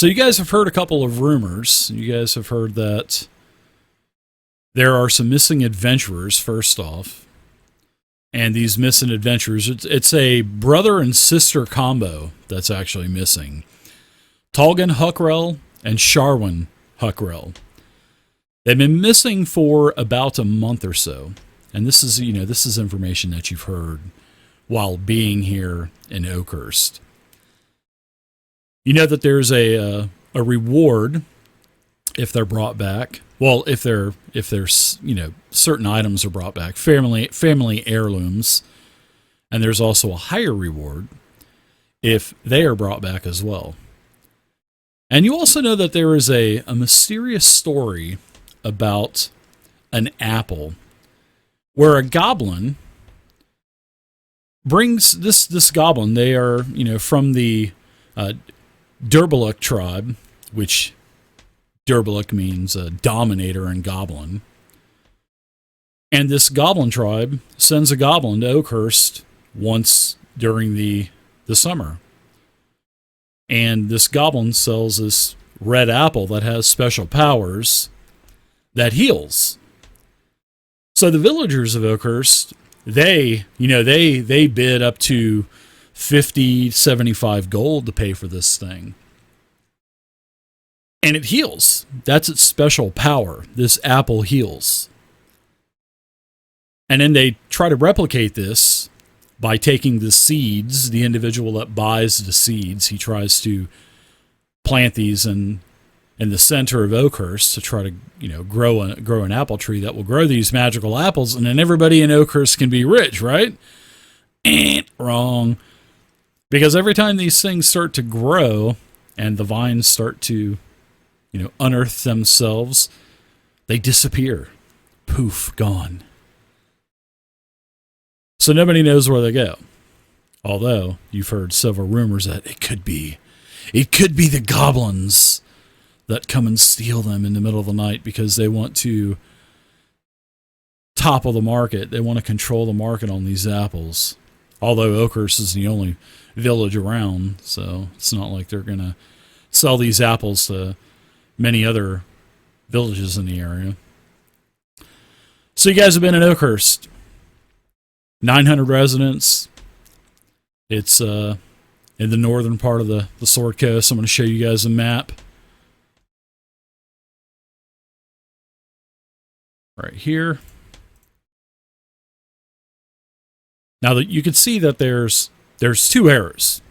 So you guys have heard a couple of rumors. You guys have heard that there are some missing adventurers, first off. And these missing adventurers, it's a brother and sister combo that's actually missing. Tolgan Huckrell and Sharwin Huckrell. They've been missing for about a month or so. And this is information that you've heard while being here in Oakhurst. You know that there's a reward if they're brought back. Well, if there's certain items are brought back, family heirlooms, and there's also a higher reward if they are brought back as well. And you also know that there is a mysterious story about an apple where a goblin brings this goblin. They are from the Durbaluk tribe, which Durbaluk means dominator and goblin. And this goblin tribe sends a goblin to Oakhurst once during the summer. And this goblin sells this red apple that has special powers that heals. So the villagers of Oakhurst, they bid up to 50, 75 gold to pay for this thing. And it heals. That's its special power. This apple heals. And then they try to replicate this by taking the seeds. The individual that buys the seeds, he tries to plant these in the center of Oakhurst to try to grow an apple tree that will grow these magical apples, and then everybody in Oakhurst can be rich, right? Wrong. Because every time these things start to grow and the vines start to unearth themselves, they disappear. Poof, gone. So nobody knows where they go. Although you've heard several rumors that it could be the goblins that come and steal them in the middle of the night because they want to topple the market. They want to control the market on these apples. Although Oakhurst is the only village around, so it's not like they're going to sell these apples to many other villages in the area. So you guys have been in Oakhurst. 900 residents. It's in the northern part of the Sword Coast. I'm going to show you guys a map. Right here. Now that you can see that there's two arrows.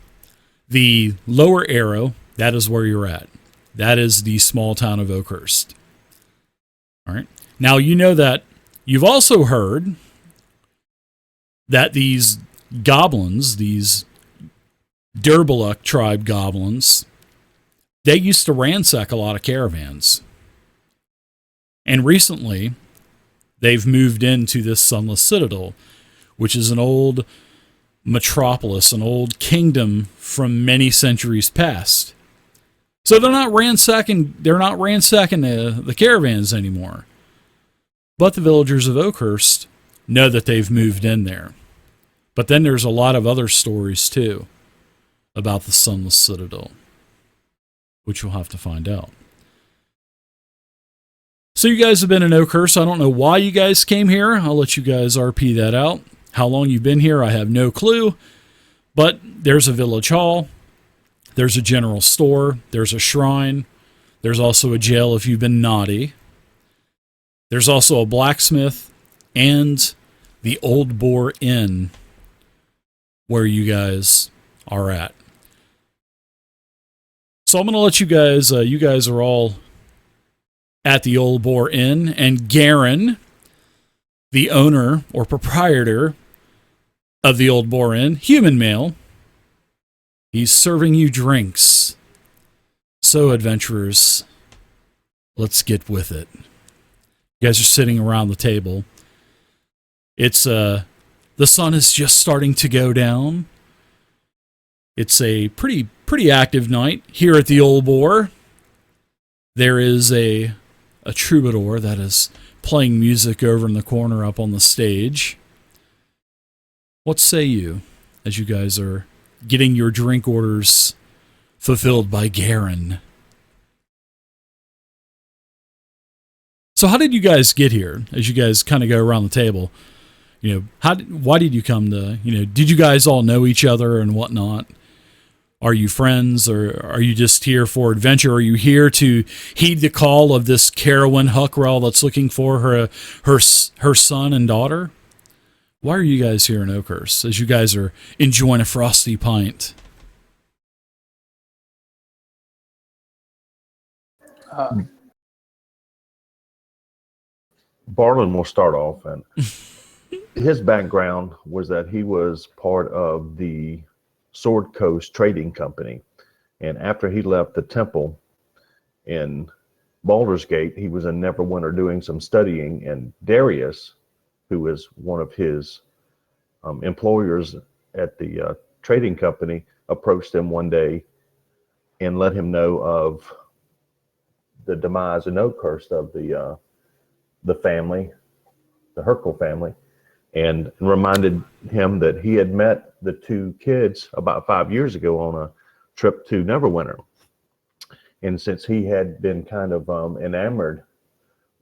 The lower arrow, that is where you're at. That is the small town of Oakhurst. All right. Now you know that you've also heard that these goblins, these Durbaluk tribe goblins, they used to ransack a lot of caravans. And recently, they've moved into this Sunless Citadel, which is an old metropolis, an old kingdom from many centuries past. So they're not ransacking the caravans anymore. But the villagers of Oakhurst know that they've moved in there. But then there's a lot of other stories too about the Sunless Citadel, which you'll have to find out. So you guys have been in Oakhurst. I don't know why you guys came here. I'll let you guys RP that out. How long you've been here, I have no clue. But there's a village hall. There's a general store. There's a shrine. There's also a jail if you've been naughty. There's also a blacksmith and the Old Boar Inn where you guys are at. So I'm going to let you guys are all at the Old Boar Inn, and Garen, the owner or proprietor of the Old Boar Inn, human male, he's serving you drinks. So, adventurers, let's get with it. You guys are sitting around the table. It's the sun is just starting to go down. It's a pretty active night here at the Old Boar. There is a troubadour that is playing music over in the corner up on the stage. What say you as you guys are getting your drink orders fulfilled by Garen, So how did you guys get here? As you guys kind of go around the table, why did you come to, did you guys all know each other and whatnot? Are you friends, or are you just here for adventure? Are you here to heed the call of this Carolyn Huckrell that's looking for her son and daughter? Why are you guys here in Oakhurst as you guys are enjoying a frosty pint? Barlin will start off, and his background was that he was part of the Sword Coast Trading Company, and after he left the temple in Baldur's Gate, he was in Neverwinter doing some studying, and Darius, who was one of his employers at the trading company, approached him one day and let him know of the demise in Oakhurst of the family, the Herkel family, and reminded him that he had met the two kids about 5 years ago on a trip to Neverwinter. And since he had been kind of enamored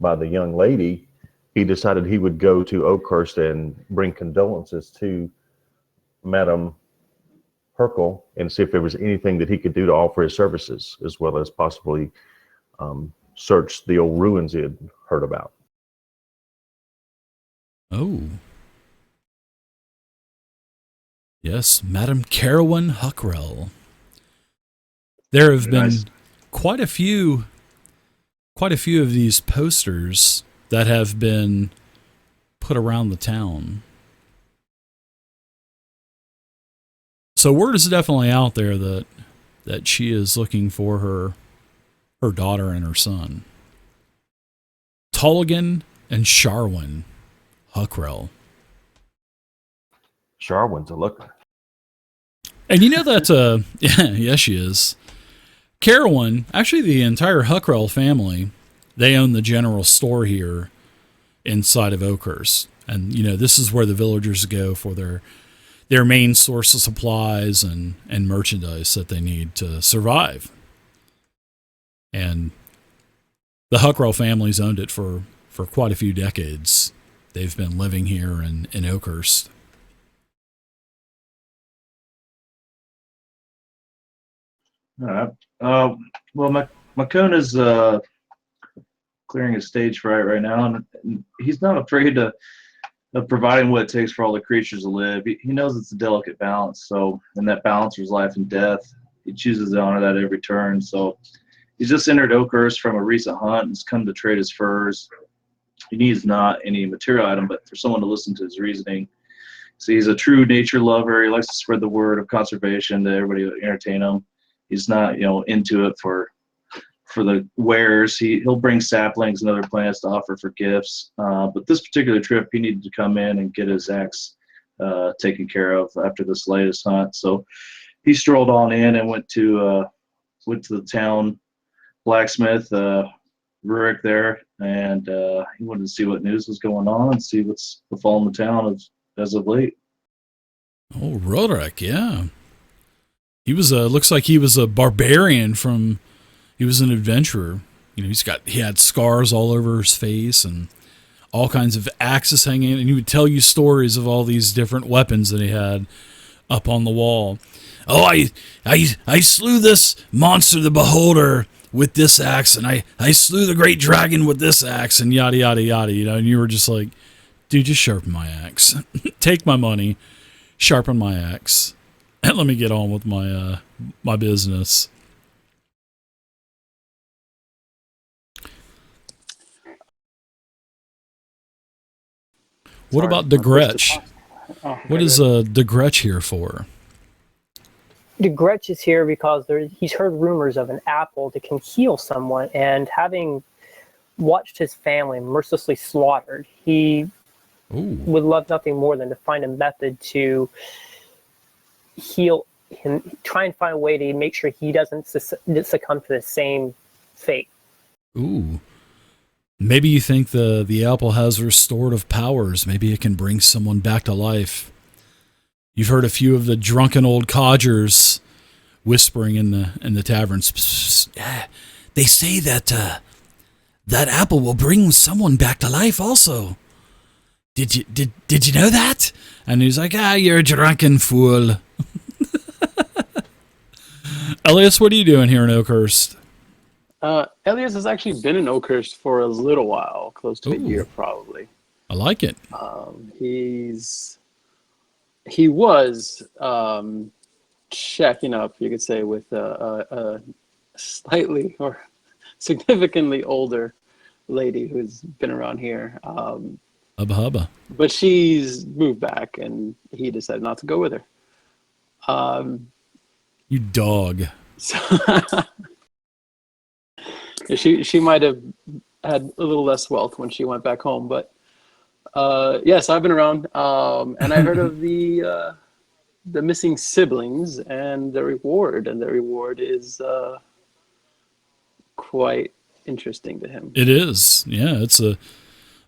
by the young lady, he decided he would go to Oakhurst and bring condolences to Madame Herkel and see if there was anything that he could do to offer his services, as well as possibly search the old ruins he had heard about. Oh. Yes, Madame Carolyn Huckrell. There have been quite a few of these posters that have been put around the town. So word is definitely out there that she is looking for her daughter and her son. Tulligan and Sharwin Huckrell. Sharwin's a looker. And you know that, yeah, she is. Carolyn, actually the entire Huckrell family, they own the general store here inside of Oakhurst. And, this is where the villagers go for their main source of supplies and merchandise that they need to survive. And the Huckrell family's owned it for quite a few decades. They've been living here in Oakhurst. All right. Well, Macone is clearing his stage right now, and he's not afraid of providing what it takes for all the creatures to live. He knows it's a delicate balance, so in that balance there's life and death. He chooses to honor that at every turn. So he's just entered Oakhurst from a recent hunt and has come to trade his furs. He needs not any material item, but for someone to listen to his reasoning. So he's a true nature lover. He likes to spread the word of conservation to everybody to entertain him. He's not, into it for the wares. He'll bring saplings and other plants to offer for gifts. But this particular trip, he needed to come in and get his axe taken care of after this latest hunt. So he strolled on in and went to the town blacksmith, Rurik there, and he wanted to see what news was going on and see what's befallen the town as of late. Oh, Rurik, yeah. He was looks like he was a barbarian he was an adventurer. He had scars all over his face and all kinds of axes hanging, and he would tell you stories of all these different weapons that he had up on the wall. Oh, I slew this monster, the Beholder, with this axe, and I slew the great dragon with this axe, and yada, yada, yada, and you were just like, dude, just sharpen my axe. Take my money, sharpen my axe, and let me get on with my business. What about DeGretch? What is DeGretch here for? DeGretch is here because he's heard rumors of an apple that can heal someone, and having watched his family mercilessly slaughtered, he would love nothing more than to find a method to heal him, try and find a way to make sure he doesn't succumb to the same fate. Ooh. Maybe you think the apple has restorative powers. Maybe it can bring someone back to life. You've heard a few of the drunken old codgers whispering in the taverns. Psst, psst. They say that that apple will bring someone back to life also. Did you know that? And he's like, you're a drunken fool. Elias, what are you doing here in Oakhurst? Elias has actually been in Oakhurst for a little while, close to a Ooh. year probably. I like it. He was checking up, you could say, with a slightly or significantly older lady who's been around here. Hubba hubba. But she's moved back, and he decided not to go with her. You dog. So she might have had a little less wealth when she went back home, but yes, I've been around, and I heard of the missing siblings and the reward, and the reward is quite interesting to him. It is. Yeah,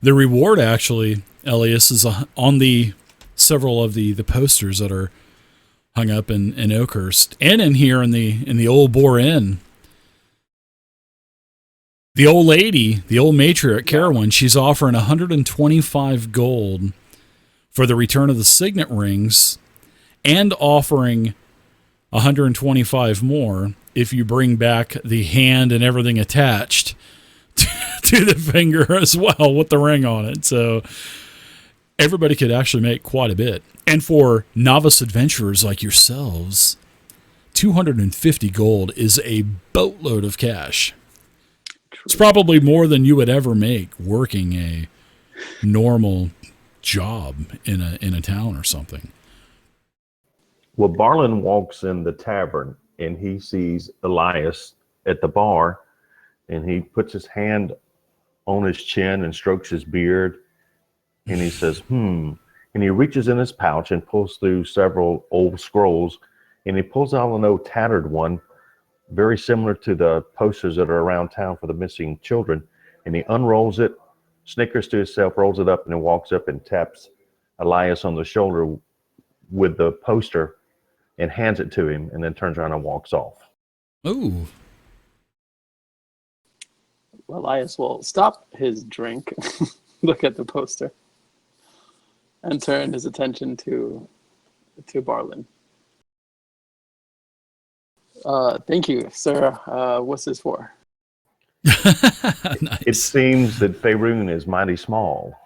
the reward actually, Elias, is on the several of the posters that are hung up in Oakhurst and in here in the Old Boar Inn. The old lady, the old matriarch Carolyn, she's offering 125 gold for the return of the signet rings, and offering 125 more if you bring back the hand and everything attached to the finger as well with the ring on it. So everybody could actually make quite a bit. And for novice adventurers like yourselves, 250 gold is a boatload of cash. It's probably more than you would ever make working a normal job in a town or something. Well, Barlin walks in the tavern and he sees Elias at the bar, and he puts his hand on his chin and strokes his beard, and he says, and he reaches in his pouch and pulls through several old scrolls, and he pulls out an old tattered one, very similar to the posters that are around town for the missing children, and he unrolls it, snickers to himself, rolls it up, and then walks up and taps Elias on the shoulder with the poster and hands it to him, and then turns around and walks off. Ooh. Elias will stop his drink, look at the poster, and turn his attention to Barlin. Thank you, sir. What's this for? Nice. It seems that Faerun is mighty small.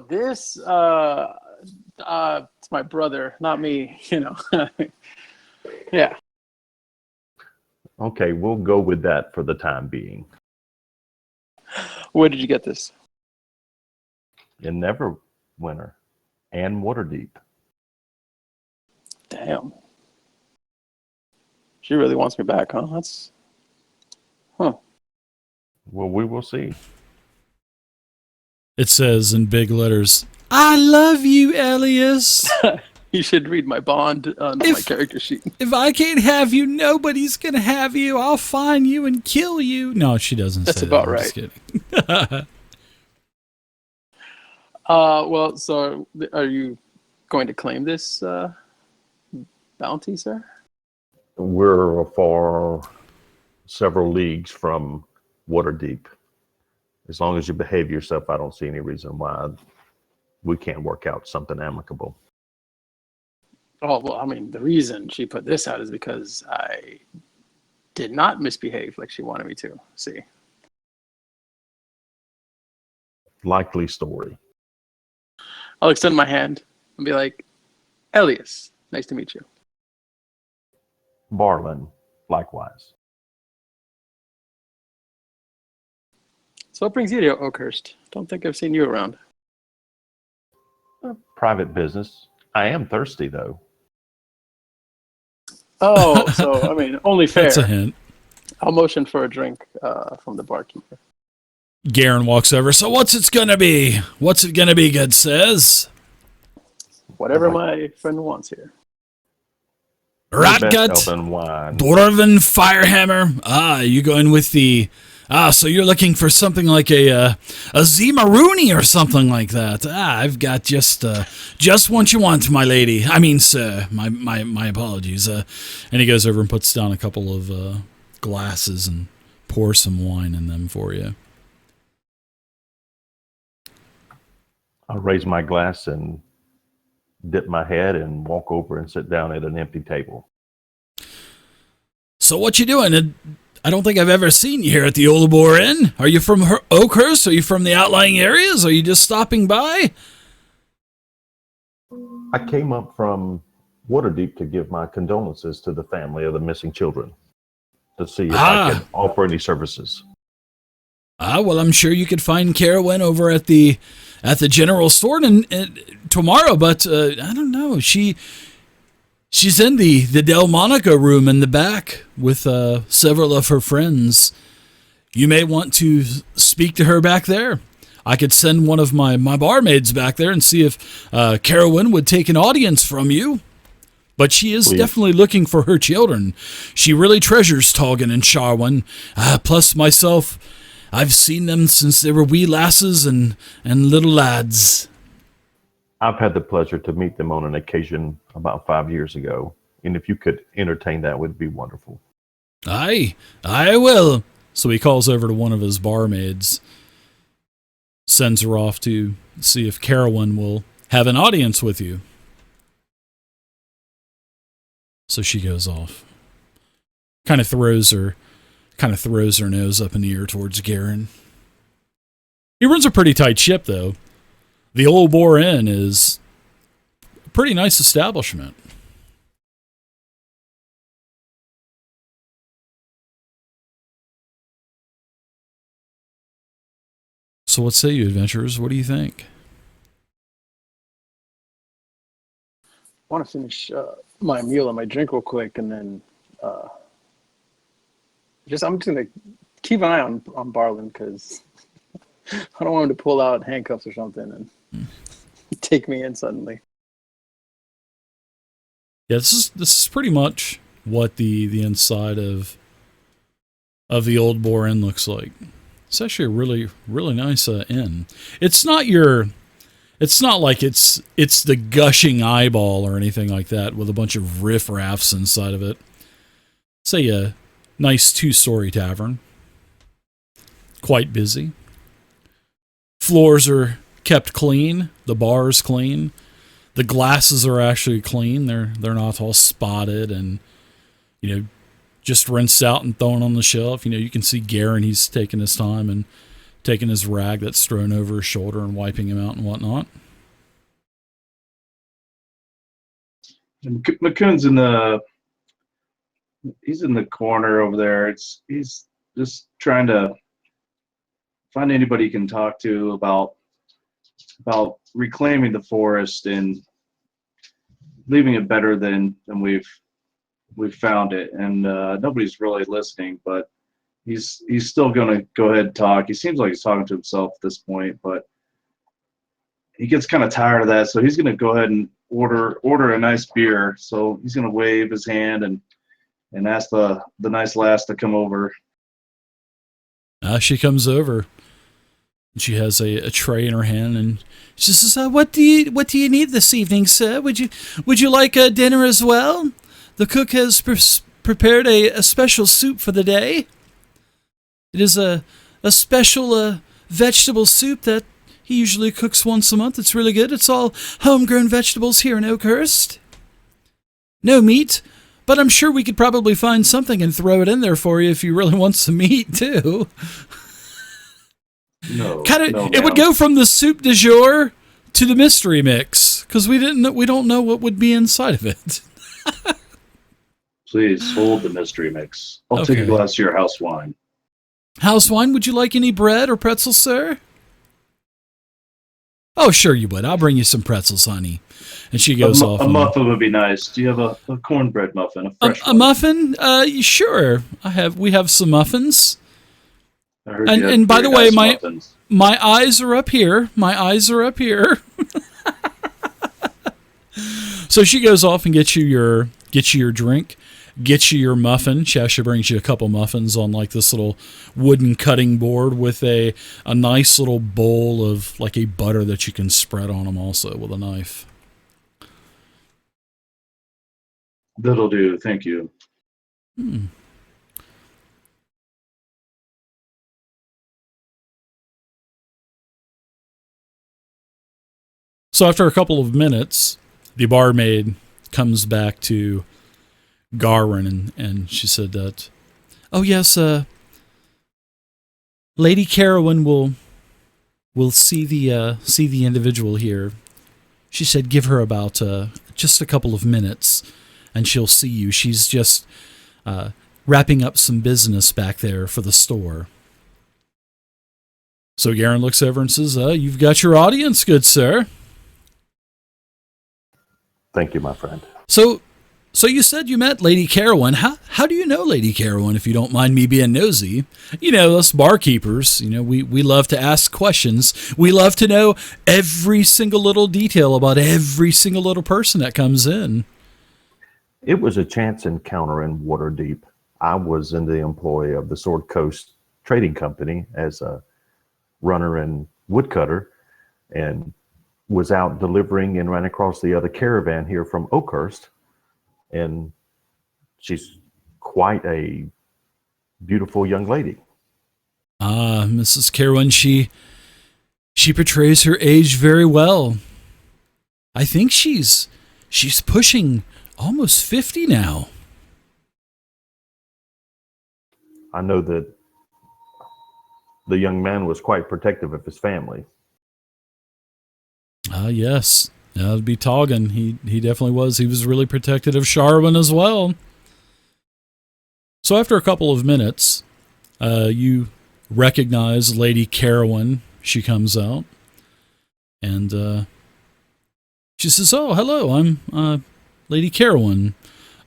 This it's my brother, not me, Yeah. Okay, we'll go with that for the time being. Where did you get this? In Neverwinter and Waterdeep. Damn. She really wants me back, huh? Well, we will see. It says in big letters, I love you, Elias. You should read my bond on my character sheet. If I can't have you, nobody's going to have you. I'll find you and kill you. No, she doesn't That's say about that. I'm right. just kidding. Well, so are you going to claim this bounty, sir? We're far several leagues from Waterdeep. As long as you behave yourself, I don't see any reason why we can't work out something amicable. Oh, well, I mean, the reason she put this out is because I did not misbehave like she wanted me to. See? Likely story. I'll extend my hand and be like, Elias, nice to meet you. Barlin, likewise. So what brings you to Oakhurst? Don't think I've seen you around. Private business. I am thirsty, though. Oh, so, I mean, only fair. That's a hint. I'll motion for a drink from the barkeeper. Garen walks over. So what's it going to be? What's it going to be, good says? Whatever my friend wants here. Rotgut, Elven wine. Dwarven Firehammer. Ah, you going with the So you're looking for something like a Z-Marooney or something like that. I've got just what you want, my lady. I mean, sir, my apologies. And he goes over and puts down a couple of glasses and pours some wine in them for you. I'll raise my glass and dip my head and walk over and sit down at an empty table. So what you doing? I don't think I've ever seen you here at the Old Boar Inn. Are you from Oakhurst? Are you from the outlying areas? Are you just stopping by? I came up from Waterdeep to give my condolences to the family of the missing children, to see if I can offer any services. Well, I'm sure you could find Carolyn over at the general store tomorrow, but I don't know. She's in the Delmonico room in the back with several of her friends. You may want to speak to her back there. I could send one of my barmaids back there and see if Carolyn would take an audience from you. But she is definitely looking for her children. She really treasures Tolgan and Sharwin. Plus myself, I've seen them since they were wee lasses and little lads. I've had the pleasure to meet them on an occasion about 5 years ago, and if you could entertain that, would be wonderful. I will. So he calls over to one of his barmaids, sends her off to see if Carolyn will have an audience with you. So she goes off. Kind of throws her nose up in the air towards Garen. He runs a pretty tight ship, though. The Old Boar Inn is a pretty nice establishment. So what say you, adventurers? What do you think? I want to finish my meal and my drink real quick, and then I'm just gonna keep an eye on Barlin, because I don't want him to pull out handcuffs or something and take me in suddenly. Yeah, this is pretty much what the inside of the Old Boar Inn looks like. It's actually a really, really nice inn. It's not like it's the gushing eyeball or anything like that with a bunch of riffraffs inside of it. It's a nice 2-story tavern. Quite busy. Floors are kept clean. The bar is clean. The glasses are actually clean. They're not all spotted and, just rinsed out and thrown on the shelf. You can see Garen, he's taking his time and taking his rag that's thrown over his shoulder and wiping him out and whatnot. And McCoon's he's in the corner over there. He's just trying to find anybody he can talk to about reclaiming the forest and leaving it better than we've found it. And nobody's really listening, but he's still going to go ahead and talk. He seems like he's talking to himself at this point, but he gets kind of tired of that, so he's going to go ahead and order a nice beer. So he's going to wave his hand and ask the nice lass to come over. She comes over. She has a tray in her hand, and she says, "What do you need this evening, sir? Would you like dinner as well? The cook has prepared a special soup for the day. It is a special vegetable soup that he usually cooks once a month. It's really good. It's all homegrown vegetables here in Oakhurst. No meat, but I'm sure we could probably find something and throw it in there for you if you really want some meat too." No, it would go from the soup du jour to the mystery mix, because we don't know what would be inside of it. Please hold the mystery mix. I'll take a glass of your house wine. House wine? Would you like any bread or pretzels, sir? Oh, sure you would. I'll bring you some pretzels, honey. And she goes off. A muffin would be nice. Do you have a cornbread muffin? A fresh one? A muffin? Sure. We have some muffins. And by the way, my eyes are up here. My eyes are up here. So she goes off and gets you your drink, gets you your muffin. She actually brings you a couple muffins on like this little wooden cutting board with a nice little bowl of like a butter that you can spread on them also with a knife. That'll do. Thank you. So after a couple of minutes, the barmaid comes back to Garwin and she said that, oh yes, Lady Carolyn will see the individual here. She said give her about just a couple of minutes and she'll see you. She's just wrapping up some business back there for the store. So Garen looks over and says, you've got your audience, good sir. Thank you, my friend. So you said you met Lady Carolyn. How do you know Lady Carolyn, if you don't mind me being nosy? You know, us barkeepers, you know, we love to ask questions. We love to know every single little detail about every single little person that comes in. It was a chance encounter in Waterdeep. I was in the employ of the Sword Coast Trading Company as a runner and woodcutter, and was out delivering and ran across the other caravan here from Oakhurst. And she's quite a beautiful young lady. Mrs. Carolyn, she portrays her age very well. I think she's pushing almost 50 now. I know that the young man was quite protective of his family. Yes. That'd be Toggin. He definitely was. He was really protective of Sharwin as well. So after a couple of minutes, you recognize Lady Carolyn. She comes out. And she says, oh, hello, I'm Lady Carolyn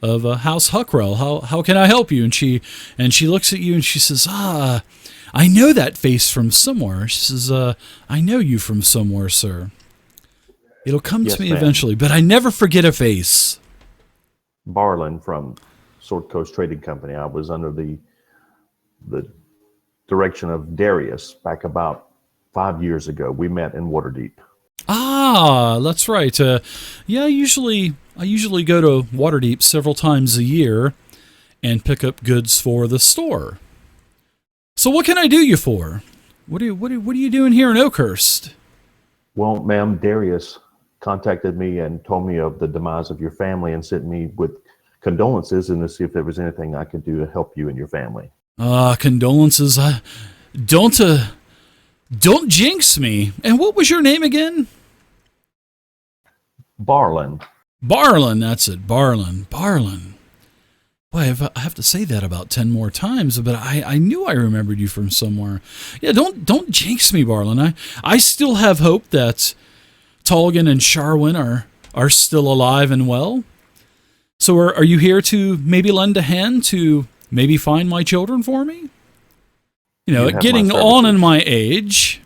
of House Huckrell. How can I help you? And she looks at you and she says, I know that face from somewhere. She says, I know you from somewhere, sir. It'll come to me eventually, but I never forget a face. Barlin from Sword Coast Trading Company. I was under the direction of Darius back about 5 years ago. We met in Waterdeep. That's right. Yeah, I usually go to Waterdeep several times a year and pick up goods for the store. So what can I do you for? What are you doing here in Oakhurst? Well, ma'am, Darius contacted me and told me of the demise of your family and sent me with condolences and to see if there was anything I could do to help you and your family. Condolences. Don't jinx me. And what was your name again? Barlin. Barlin, that's it. Barlin. Boy, I have to say that about 10 more times, but I knew I remembered you from somewhere. Yeah, don't jinx me, Barlin. I still have hope that Tolgan and Sharwin are still alive and well. So are you here to maybe lend a hand to maybe find my children for me? You know, getting on in my age,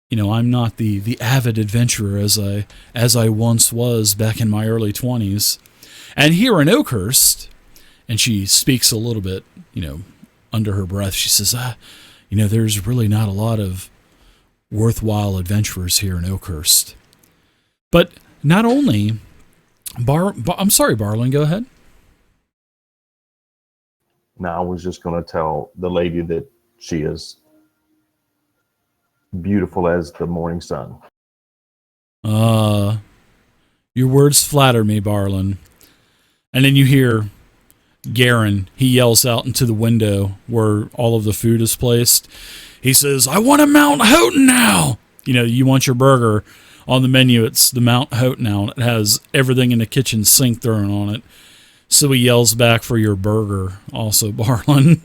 you know, I'm not the avid adventurer as I once was back in my early 20s. And here in Oakhurst, and she speaks a little bit, you know, under her breath, she says, you know, there's really not a lot of worthwhile adventurers here in Oakhurst. But not only, I'm sorry, Barlin, go ahead. Now, I was just going to tell the lady that she is beautiful as the morning sun. Your words flatter me, Barlin. And then you hear Garen, he yells out into the window where all of the food is placed. He says, I want a Mount Houghton now. You know, you want your burger on the menu. It's the Mount Houghton now. And it has everything in the kitchen sink thrown on it. So he yells back for your burger also, Barlin.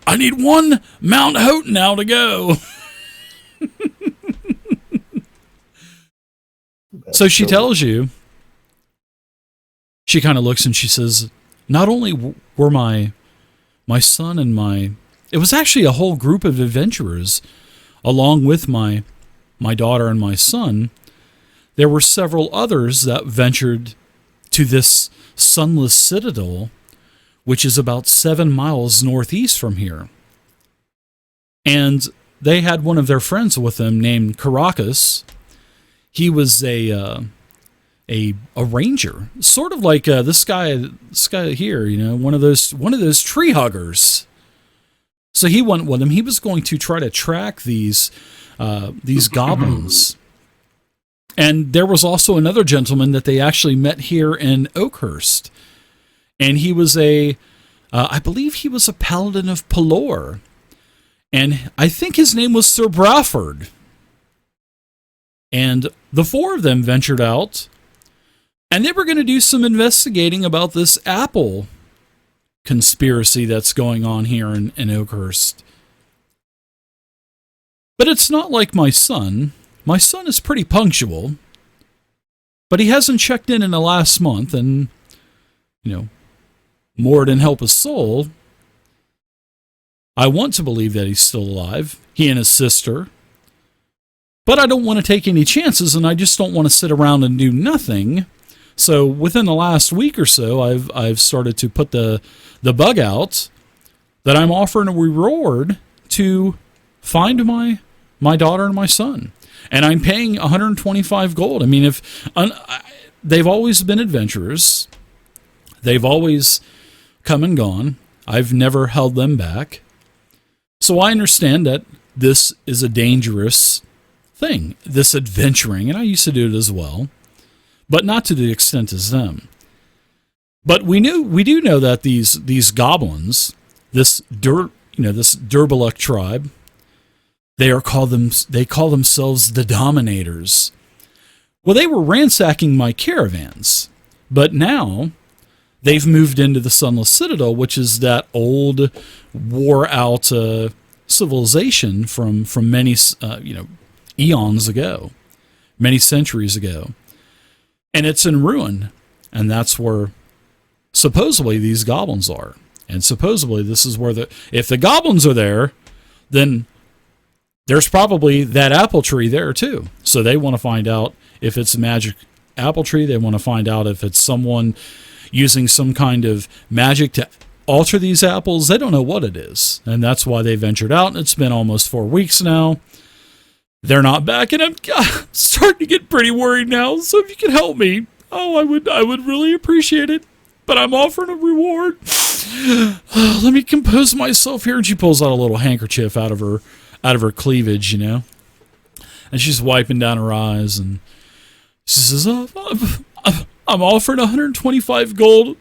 I need one Mount Houghton now to go. So she tells you, she kind of looks and she says, not only were my son and it was actually a whole group of adventurers along with my daughter and my son. There were several others that ventured to this Sunless Citadel, which is about 7 miles northeast from here. And they had one of their friends with them named Caracas. He was a ranger, sort of like this guy here, you know, one of those tree huggers. So he went with him. He was going to try to track these goblins. And there was also another gentleman that they actually met here in Oakhurst. And he was I believe he was a paladin of Pelor. And I think his name was Sir Brawford. And the four of them ventured out. And they were going to do some investigating about this apple conspiracy that's going on here in Oakhurst. But it's not like my son. My son is pretty punctual, but he hasn't checked in the last month, and, you know, more than help his soul, I want to believe that he's still alive, he and his sister, but I don't want to take any chances, and I just don't want to sit around and do nothing. So within the last week or so, I've started to put the bug out that I'm offering a reward to find my daughter and my son. And I'm paying 125 gold. I mean, they've always been adventurers. They've always come and gone. I've never held them back. So I understand that this is a dangerous thing, this adventuring, and I used to do it as well, but not to the extent as them. But we do know that these goblins, this Durbaluk tribe, they call themselves the Dominators. Well, they were ransacking my caravans, but now they've moved into the Sunless Citadel, which is that old, wore-out civilization from many eons ago, many centuries ago, and it's in ruin, and that's where supposedly these goblins are, and supposedly this is where if the goblins are there, then there's probably that apple tree there too. So they want to find out if it's a magic apple tree. They want to find out if it's someone using some kind of magic to alter these apples. They don't know what it is. And that's why they ventured out. And it's been almost 4 weeks now. They're not back. And I'm starting to get pretty worried now. So if you could help me, I would really appreciate it. But I'm offering a reward. Let me compose myself here. And she pulls out a little handkerchief out of her cleavage, you know, and she's wiping down her eyes, and she says, I'm offering 125 gold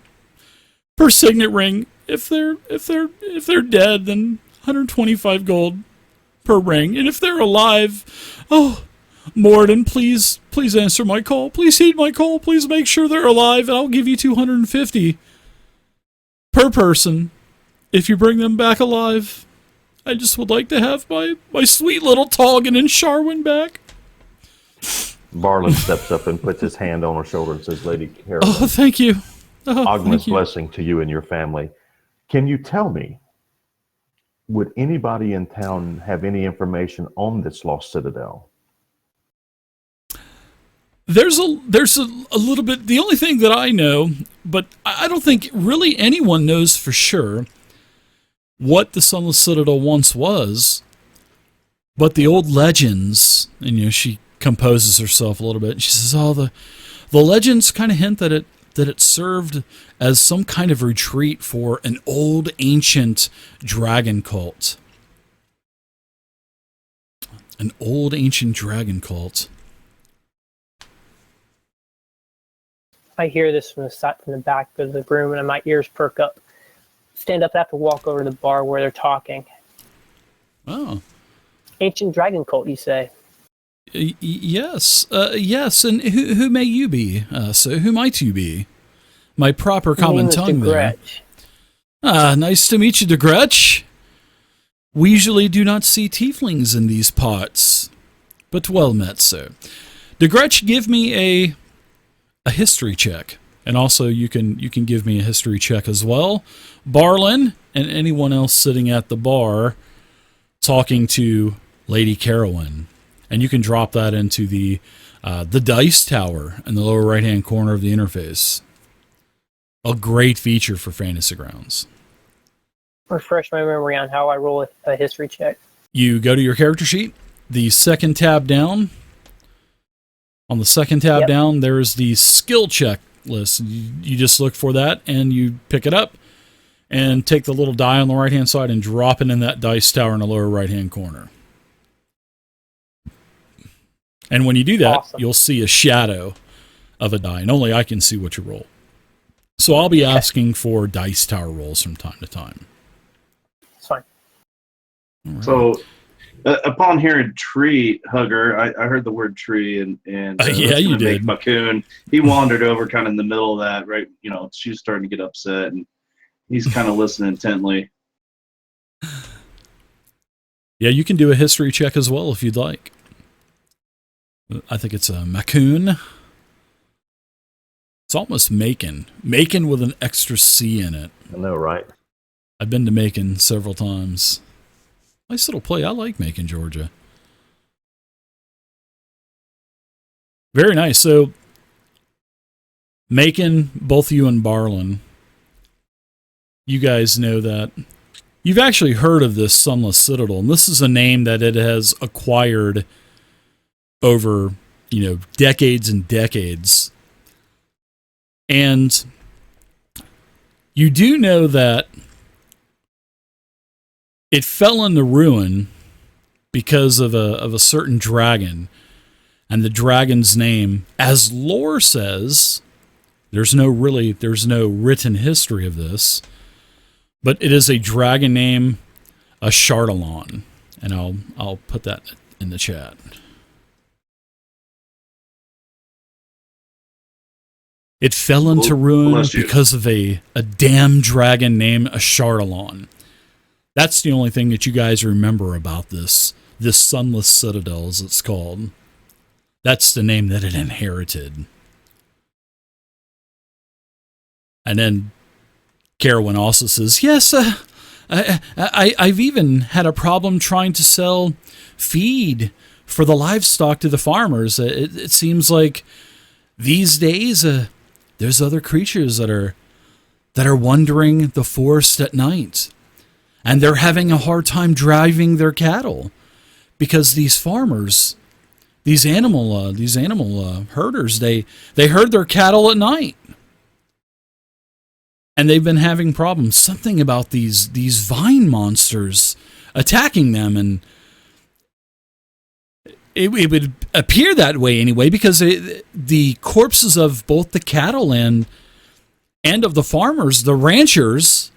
per signet ring. If they're dead, then 125 gold per ring, and if they're alive, Morden, please answer my call. Please heed my call. Please make sure they're alive, and I'll give you 250 per person if you bring them back alive. I just would like to have my sweet little Tolgan and Sharwin back. Barlin steps up and puts his hand on her shoulder and says, Lady Carolyn. Oh, thank you. Ogma's blessing to you and your family. Can you tell me, would anybody in town have any information on this lost citadel? There's a little bit. The only thing that I know, but I don't think really anyone knows for sure what the Sunless Citadel once was, but the old legends, and she composes herself a little bit, and she says, the legends kind of hint that it served as some kind of retreat for an old ancient dragon cult. An old ancient dragon cult. I hear this from the back of the room, and my ears perk up. Stand up and have to walk over to the bar where they're talking. Oh. Ancient dragon cult, you say? Yes. Yes, and who may you be? So who might you be? My proper common tongue there. Nice to meet you, de Gretch. We usually do not see tieflings in these parts, but well met, sir. De Gretch, give me a history check. And also, you can give me a history check as well. Barlin and anyone else sitting at the bar talking to Lady Carolyn. And you can drop that into the dice tower in the lower right-hand corner of the interface. A great feature for Fantasy Grounds. Refresh my memory on how I roll a history check. You go to your character sheet, the second tab down. On the second tab down, there's the skill check list. You just look for that and you pick it up and take the little die on the right-hand side and drop it in that dice tower in the lower right-hand corner. And when you do that, you'll see a shadow of a die, and only I can see what you roll. So I'll be asking for dice tower rolls from time to time. It's fine. Right. So, upon hearing tree hugger, I heard the word tree, and yeah, you did. MacCoon, he wandered over kind of in the middle of that, right? You know, she's starting to get upset, and he's kind of listening intently. Yeah, you can do a history check as well if you'd like. I think it's a MacCoon. It's almost Macon. Macon with an extra C in it. I know, right? I've been to Macon several times. Nice little play. I like Macon, Georgia. Very nice. So, Macon, both you and Barlin, you guys know that you've actually heard of this Sunless Citadel, and this is a name that it has acquired over, decades and decades. And you do know that it fell into ruin because of a certain dragon, and the dragon's name, as lore says, there's no written history of this, but it is a dragon named a Chardalon, and I'll put that in the chat. It fell into ruin because of a damn dragon named a Chardalon. That's the only thing that you guys remember about this Sunless Citadel, as it's called. That's the name that it inherited. And then Carolyn also says, yes, I've even had a problem trying to sell feed for the livestock to the farmers. It seems like these days there's other creatures that are wandering the forest at night, and they're having a hard time driving their cattle because these farmers, these animal herders, they herd their cattle at night, and they've been having problems. Something about these vine monsters attacking them, and it would appear that way anyway, because the corpses of both the cattle and of the farmers, the ranchers,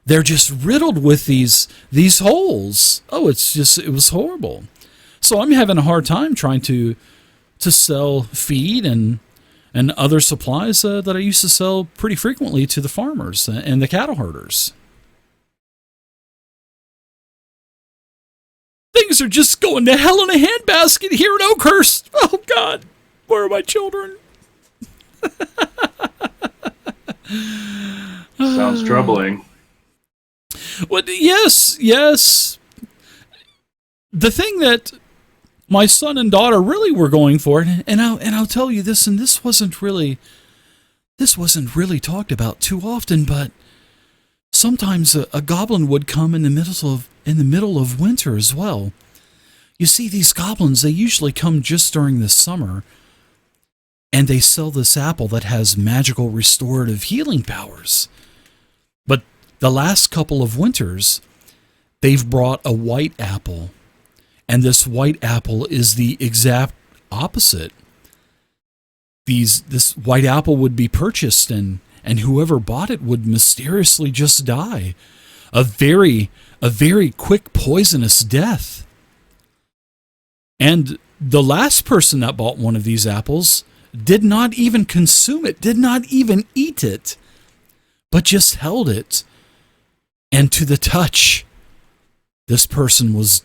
they're just riddled with these holes. Oh, it was horrible. So I'm having a hard time trying to sell feed and other supplies that I used to sell pretty frequently to the farmers and the cattle herders. Things are just going to hell in a handbasket here in Oakhurst. Oh, God. Where are my children? Sounds troubling. Well, yes. The thing that my son and daughter really were going for, and I'll tell you this, and this wasn't really talked about too often, but sometimes a goblin would come in the middle of winter as well. You see, these goblins, they usually come just during the summer, and they sell this apple that has magical restorative healing powers. But the last couple of winters, they've brought a white apple, and this white apple is the exact opposite. This white apple would be purchased, and whoever bought it would mysteriously just die. A very quick poisonous death. And the last person that bought one of these apples did not even consume it, did not even eat it, but just held it. And to the touch, this person was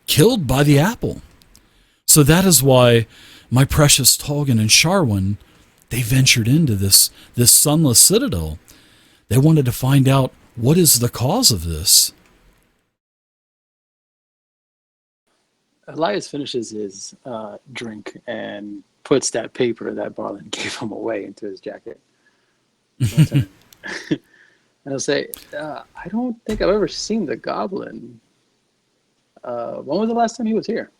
killed by the apple. So that is why my precious Tolgan and Sharwin, they ventured into this Sunless Citadel. They wanted to find out what is the cause of this. Elias finishes his drink and puts that paper that Barlin gave him away into his jacket. And I'll say, I don't think I've ever seen the goblin. When was the last time he was here?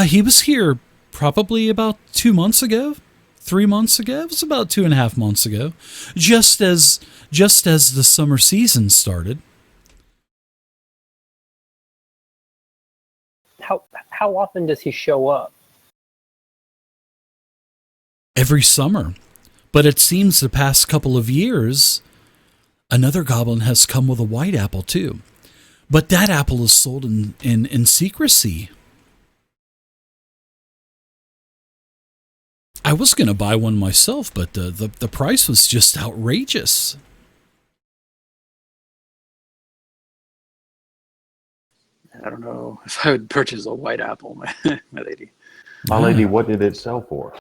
He was here probably about 2 months ago, 3 months ago. It was about 2.5 months ago, just as the summer season started. How often does he show up? Every summer. But it seems the past couple of years, another goblin has come with a white apple too. But that apple is sold in secrecy. I was going to buy one myself, but the price was just outrageous. I don't know if I would purchase a white apple, my lady. My lady, what did it sell for?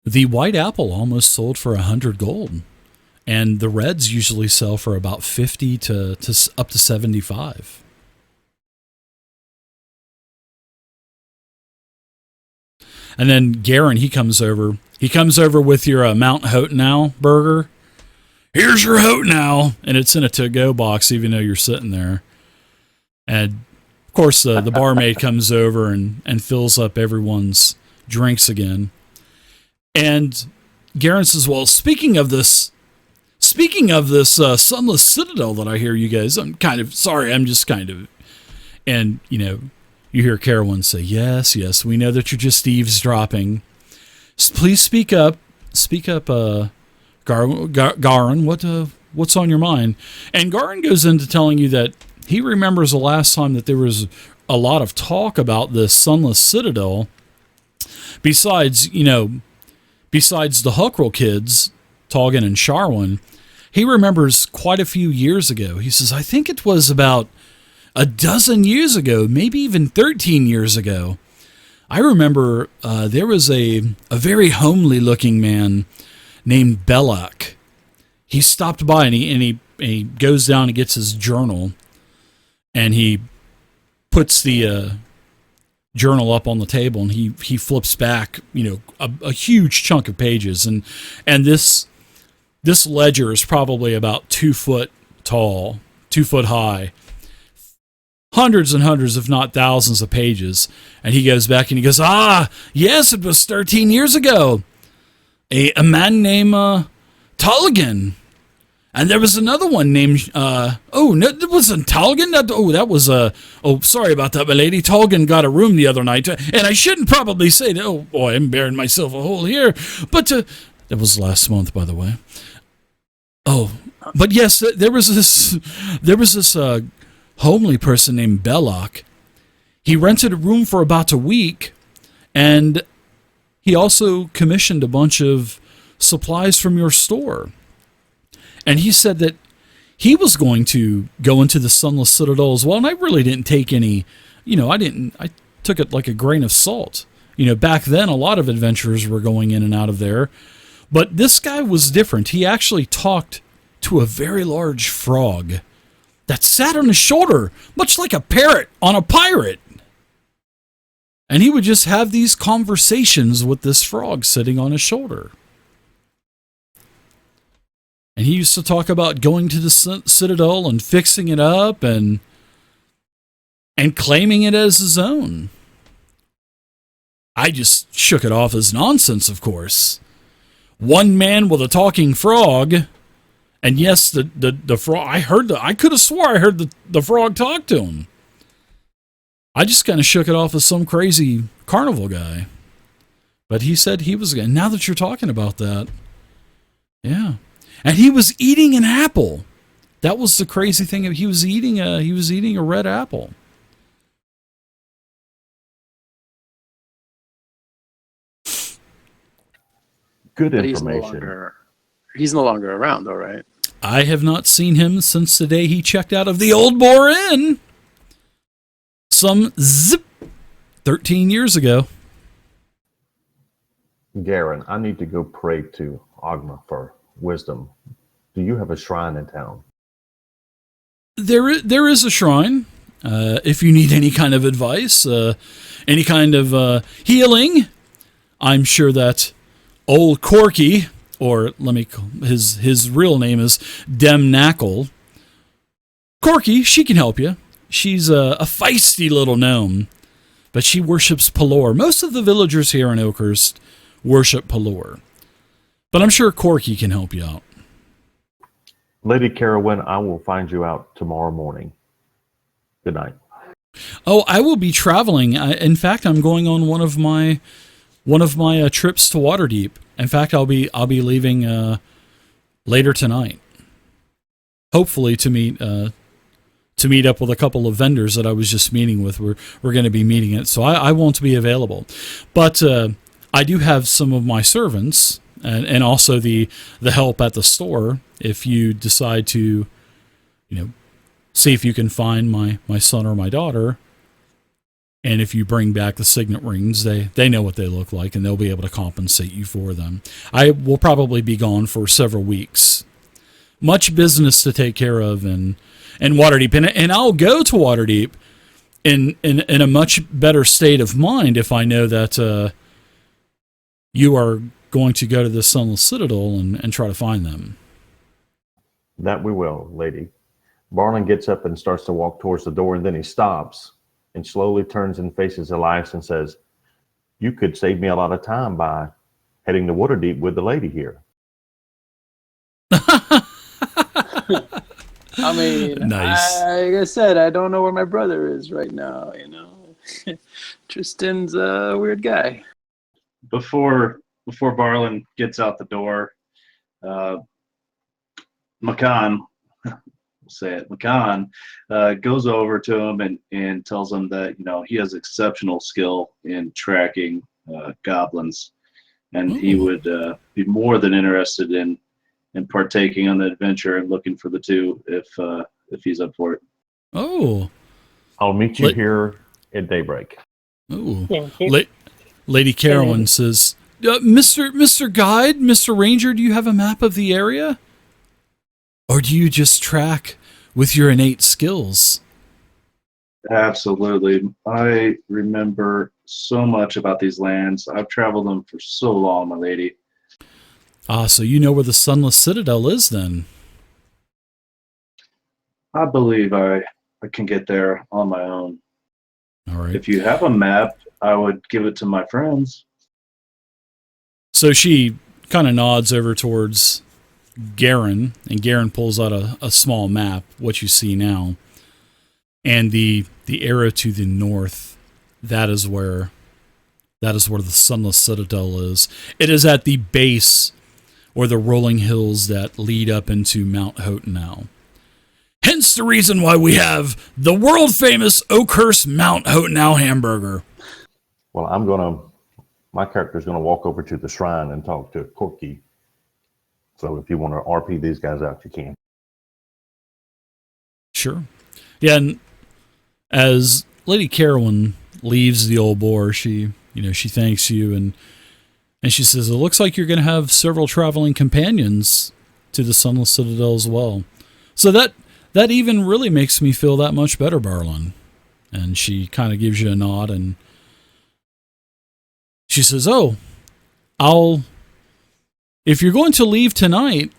The white apple almost sold for 100 gold, and the reds usually sell for about 50 to up to 75. And then Garen, he comes over with your Mount Hotenau burger. Here's your Hotenau, and it's in a to-go box, even though you're sitting there. And of course, the barmaid comes over and fills up everyone's drinks again. And Garen says, "Well, speaking of this Sunless Citadel that I hear you guys, I'm kind of sorry. I'm just kind of," and you hear Carolyn say, "Yes, we know that you're just eavesdropping. Please speak up, Garin. What's on your mind?" And Garin goes into telling you that he remembers the last time that there was a lot of talk about this Sunless Citadel. Besides the Huckroll kids, Tolgan and Sharwin, he remembers quite a few years ago. He says, "I think it was about a dozen years ago, maybe even 13 years ago. I remember there was a very homely looking man named Belloc. He stopped by and he goes down and gets his journal, and he puts the journal up on the table, and he flips back, a huge chunk of pages, and this ledger is probably about 2 foot tall, 2 foot high, hundreds and hundreds, if not thousands of pages. And he goes back and he goes, yes, it was 13 years ago. A man named Tolgan. And there was another one named, no, it wasn't Tolgan. Sorry about that, my lady. Tolgan got a room the other night. And I shouldn't probably say that. Oh, boy, I'm bearing myself a hole here. But that was last month, by the way. Oh, but yes, there was this homely person named Belloc. He rented a room for about a week, and he also commissioned a bunch of supplies from your store. And he said that he was going to go into the Sunless Citadel as well. And I really didn't take any, I took it like a grain of salt. Back then, a lot of adventurers were going in and out of there. But this guy was different. He actually talked to a very large frog that sat on his shoulder, much like a parrot on a pirate. And he would just have these conversations with this frog sitting on his shoulder. And he used to talk about going to the Citadel and fixing it up and claiming it as his own. I just shook it off as nonsense, of course. One man with a talking frog, and yes, the frog. I could have swore I heard the frog talk to him. I just kind of shook it off as some crazy carnival guy. But he said he was. Now that you're talking about that, yeah. And he was eating an apple. That was the crazy thing. He was eating a red apple. Good but information. He's no longer around, though, right? I have not seen him since the day he checked out of the Old Boar Inn. 13 years ago. Garen, I need to go pray to Ogma for wisdom. Do you have a shrine in town? There is a shrine. If you need any kind of advice, any kind of healing, I'm sure that old Corky or let me call his real name is Demnackle. Corky, she can help you. She's a feisty little gnome, but she worships Pelor. Most of the villagers here in Oakhurst worship Pelor, but I'm sure Corky can help you out. Lady Carolyn, I will find you out tomorrow morning. Good night. Oh, I will be traveling. In fact, I'm going on one of my trips to Waterdeep. In fact, I'll be leaving later tonight. Hopefully to meet up with a couple of vendors that I was just meeting with. We're going to be meeting it, so I won't be available. But I do have some of my servants and also the help at the store. If you decide to, see if you can find my son or my daughter, and if you bring back the signet rings, they know what they look like, and they'll be able to compensate you for them. I will probably be gone for several weeks. Much business to take care of in Waterdeep, and I'll go to Waterdeep in a much better state of mind if I know that you are going to go to the Sunless Citadel and try to find them. That we will, lady. Barlin gets up and starts to walk towards the door, and then he stops and slowly turns and faces Elias and says, "You could save me a lot of time by heading to Waterdeep with the lady here." I mean, nice. Like I said, I don't know where my brother is right now, Tristan's a weird guy. Before Barlin gets out the door, McCann, McCann goes over to him and tells him that he has exceptional skill in tracking goblins, and he would be more than interested in partaking on the adventure and looking for the two if he's up for it. Oh, I'll meet you here at daybreak. Oh, Lady Carolyn says, Mr. Guide, Mr. Ranger, do you have a map of the area? Or do you just track with your innate skills? Absolutely. I remember so much about these lands. I've traveled them for so long, my lady. Ah, so you know where the Sunless Citadel is then? I believe I can get there on my own. All right. If you have a map, I would give it to my friends. So she kind of nods over towards Garen, and Garen pulls out a small map, what you see now. And the arrow to the north, that is where the Sunless Citadel is. It is at the base or the rolling hills that lead up into Mount Hotenau. Hence the reason why we have the world-famous Oakhurst Mount Hotenau hamburger. Well, my character's going to walk over to the shrine and talk to Corky. So if you want to RP these guys out, you can. Sure. Yeah, and as Lady Carolyn leaves the old boar, she thanks you and she says, "It looks like you're going to have several traveling companions to the Sunless Citadel as well." So that even really makes me feel that much better, Barlin. And she kind of gives you a nod and she says, "Oh, if you're going to leave tonight,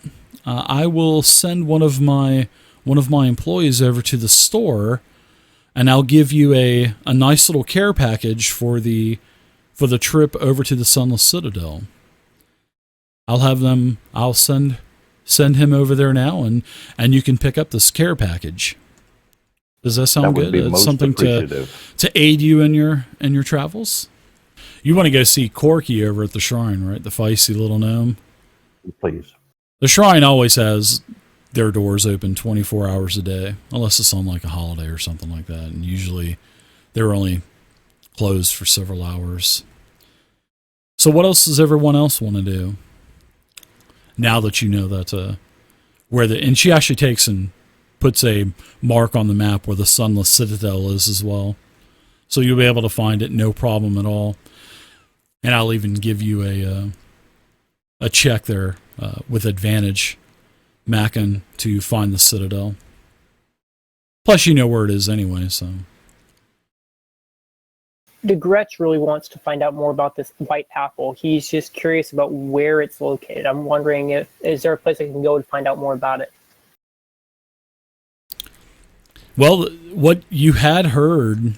I will send one of my employees over to the store, and I'll give you a nice little care package for the trip over to the Sunless Citadel. I'll send him over there now, and you can pick up this care package." Does that sound good? It's something to aid you in your travels. You want to go see Corky over at the shrine, right? The feisty little gnome. Please. The shrine always has their doors open 24 hours a day, unless it's on like a holiday or something like that. And usually they're only closed for several hours. So what else does everyone else want to do? Now that you know that and she actually takes and puts a mark on the map where the Sunless Citadel is as well. So you'll be able to find it no problem at all. And I'll even give you a check there with advantage, Mackin, to find the Citadel. Plus, you know where it is anyway, so. De Gretsch really wants to find out more about this white apple. He's just curious about where it's located. I'm wondering is there a place I can go to find out more about it? Well, what you had heard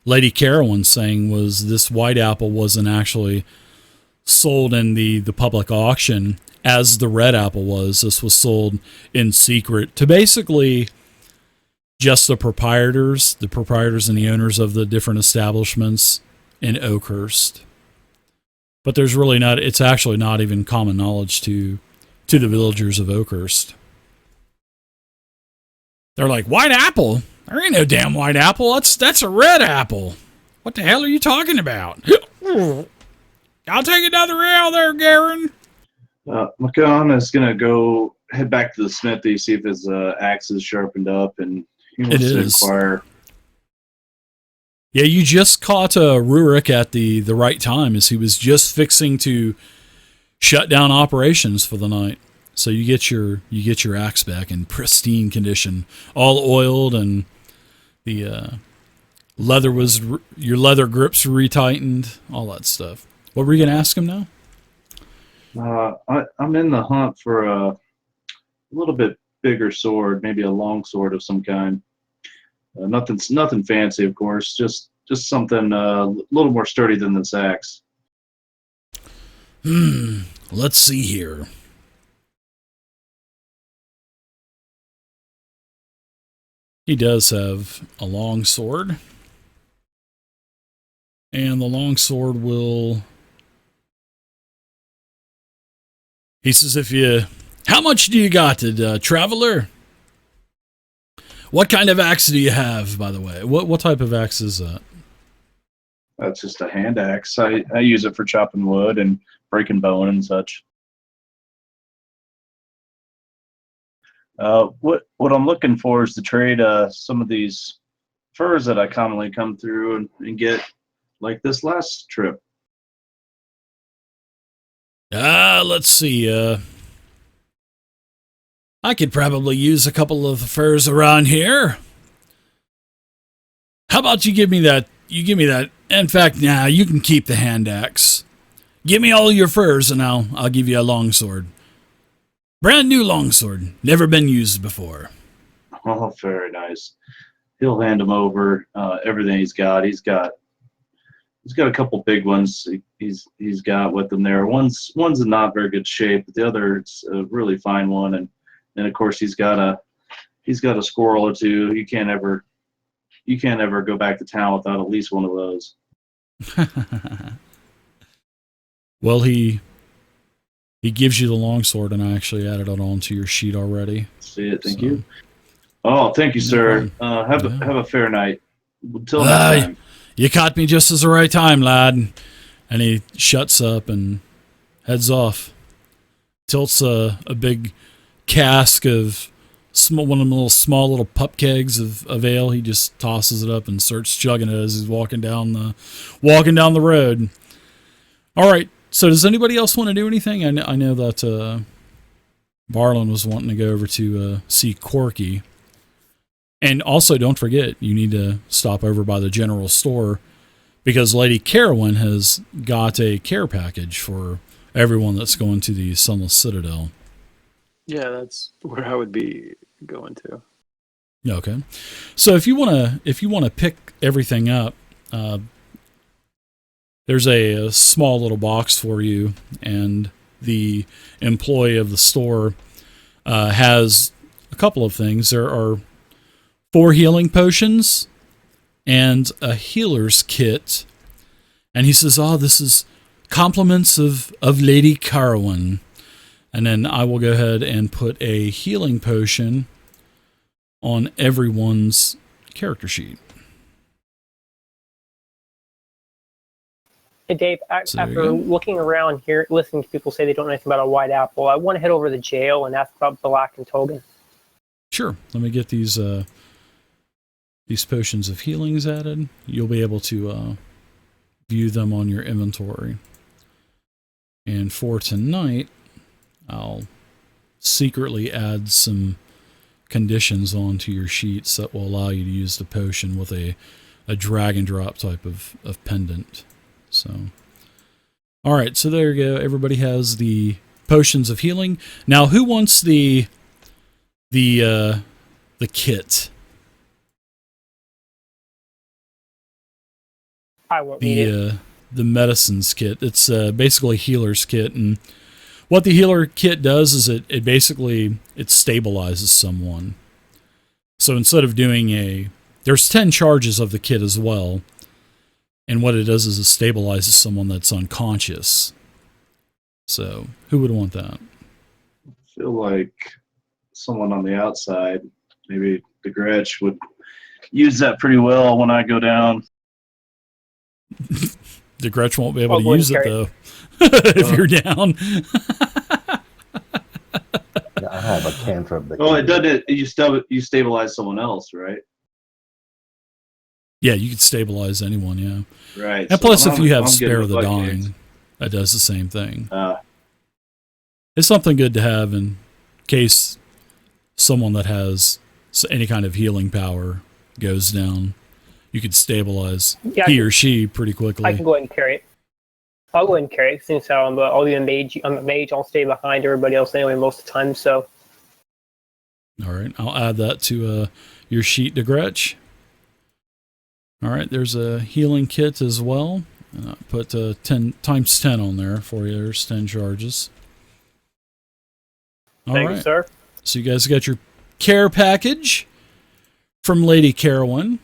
Lady Carolyn saying was this white apple wasn't actually sold in the public auction as the red apple was. This was sold in secret to basically just the proprietors and the owners of the different establishments in Oakhurst. But there's really not, it's actually not even common knowledge to the villagers of Oakhurst. They're like, white apple? There ain't no damn white apple. That's a red apple. What the hell are you talking about? I'll take another ale there, Garen. McCon is going to go head back to the smithy, see if his axe is sharpened up, and he wants to inquire. Yeah, you just caught Rurik at the right time as he was just fixing to shut down operations for the night. So you get your axe back in pristine condition, all oiled, and the your leather grips were retightened, all that stuff. What were you going to ask him now? I'm in the hunt for a little bit bigger sword, maybe a long sword of some kind. Nothing fancy, of course. Just something a little more sturdy than this axe. Let's see here. He does have a long sword. And the long sword will... He says, how much do you got, traveler? What kind of axe do you have, by the way? What type of axe is that? That's just a hand axe. I use it for chopping wood and breaking bone and such. What I'm looking for is to trade some of these furs that I commonly come through and get, like this last trip. Let's see. I could probably use a couple of the furs around here. How about you give me that? In fact, nah, you can keep the hand axe. Give me all your furs and I'll give you a longsword. Brand new longsword. Never been used before. Oh, very nice. He'll hand him over everything he's got. He's got a couple big ones he's got with him there. One's in not very good shape, but the other's a really fine one, and of course he's got a squirrel or two. You can't ever go back to town without at least one of those. Well, he gives you the longsword, and I actually added it onto your sheet already. See it, thank you. Oh, thank you, sir. Have a fair night. Until next time. You caught me just as the right time, lad. And he shuts up and heads off. Tilts a big cask of one of them small little pup kegs of ale. He just tosses it up and starts chugging it as he's walking down the road. All right. So does anybody else want to do anything? I know that Barlin was wanting to go over to see Corky. And also, don't forget, you need to stop over by the general store because Lady Carolyn has got a care package for everyone that's going to the Sunless Citadel. Yeah, that's where I would be going to. Okay. So if you want to pick everything up, there's a small little box for you, and the employee of the store has a couple of things. There are 4 healing potions and a healer's kit. And he says, this is compliments of Lady Carolyn. And then I will go ahead and put a healing potion on everyone's character sheet. Hey, Dave, after looking around here, listening to people say they don't know anything about a white apple, I want to head over to the jail and ask about Balak and Togan. Sure. Let me get these potions of healings added. You'll be able to view them on your inventory. And for tonight, I'll secretly add some conditions onto your sheets that will allow you to use the potion with a drag and drop type of pendant. So, all right, so there you go. Everybody has the potions of healing. Now, who wants the kit? I won't need it. The medicines kit. It's basically a healer's kit, and what the healer kit does is it stabilizes someone. So instead of doing there's 10 charges of the kit as well, and what it does is it stabilizes someone that's unconscious. So who would want that? I feel like someone on the outside, maybe the Gretch, would use that pretty well when I go down. The Gretch won't be able to use it though. If you're down. I have a cantrip. It doesn't. You stabilize someone else, right? Yeah, you could stabilize anyone. Yeah. Right. And plus, if you have Spare the Dying, that does the same thing. It's something good to have in case someone that has any kind of healing power goes down. You could stabilize he or she pretty quickly. I can go ahead and carry it. I'll go ahead and carry it since I'm a mage. I'll stay behind everybody else anyway most of the time. So. All right, I'll add that to your sheet, de Gretch. All right, there's a healing kit as well. And I'll put 10 times 10 on there for you. There's 10 charges. Thank you, sir. So you guys got your care package from Lady Carolyn.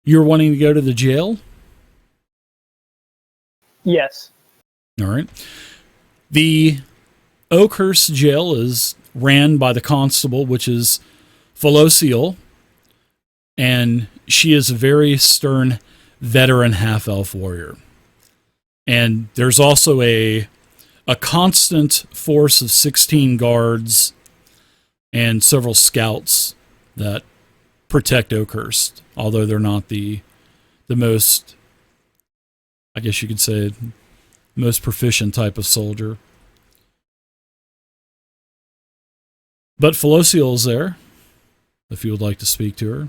You're wanting to go to the jail? Yes. All right. The Oakhurst jail is ran by the constable, which is Felocial, and she is a very stern veteran half-elf warrior. And there's also a constant force of 16 guards and several scouts that protect Oakhurst, although they're not the most, I guess you could say, most proficient type of soldier. But Felocial is there, if you would like to speak to her.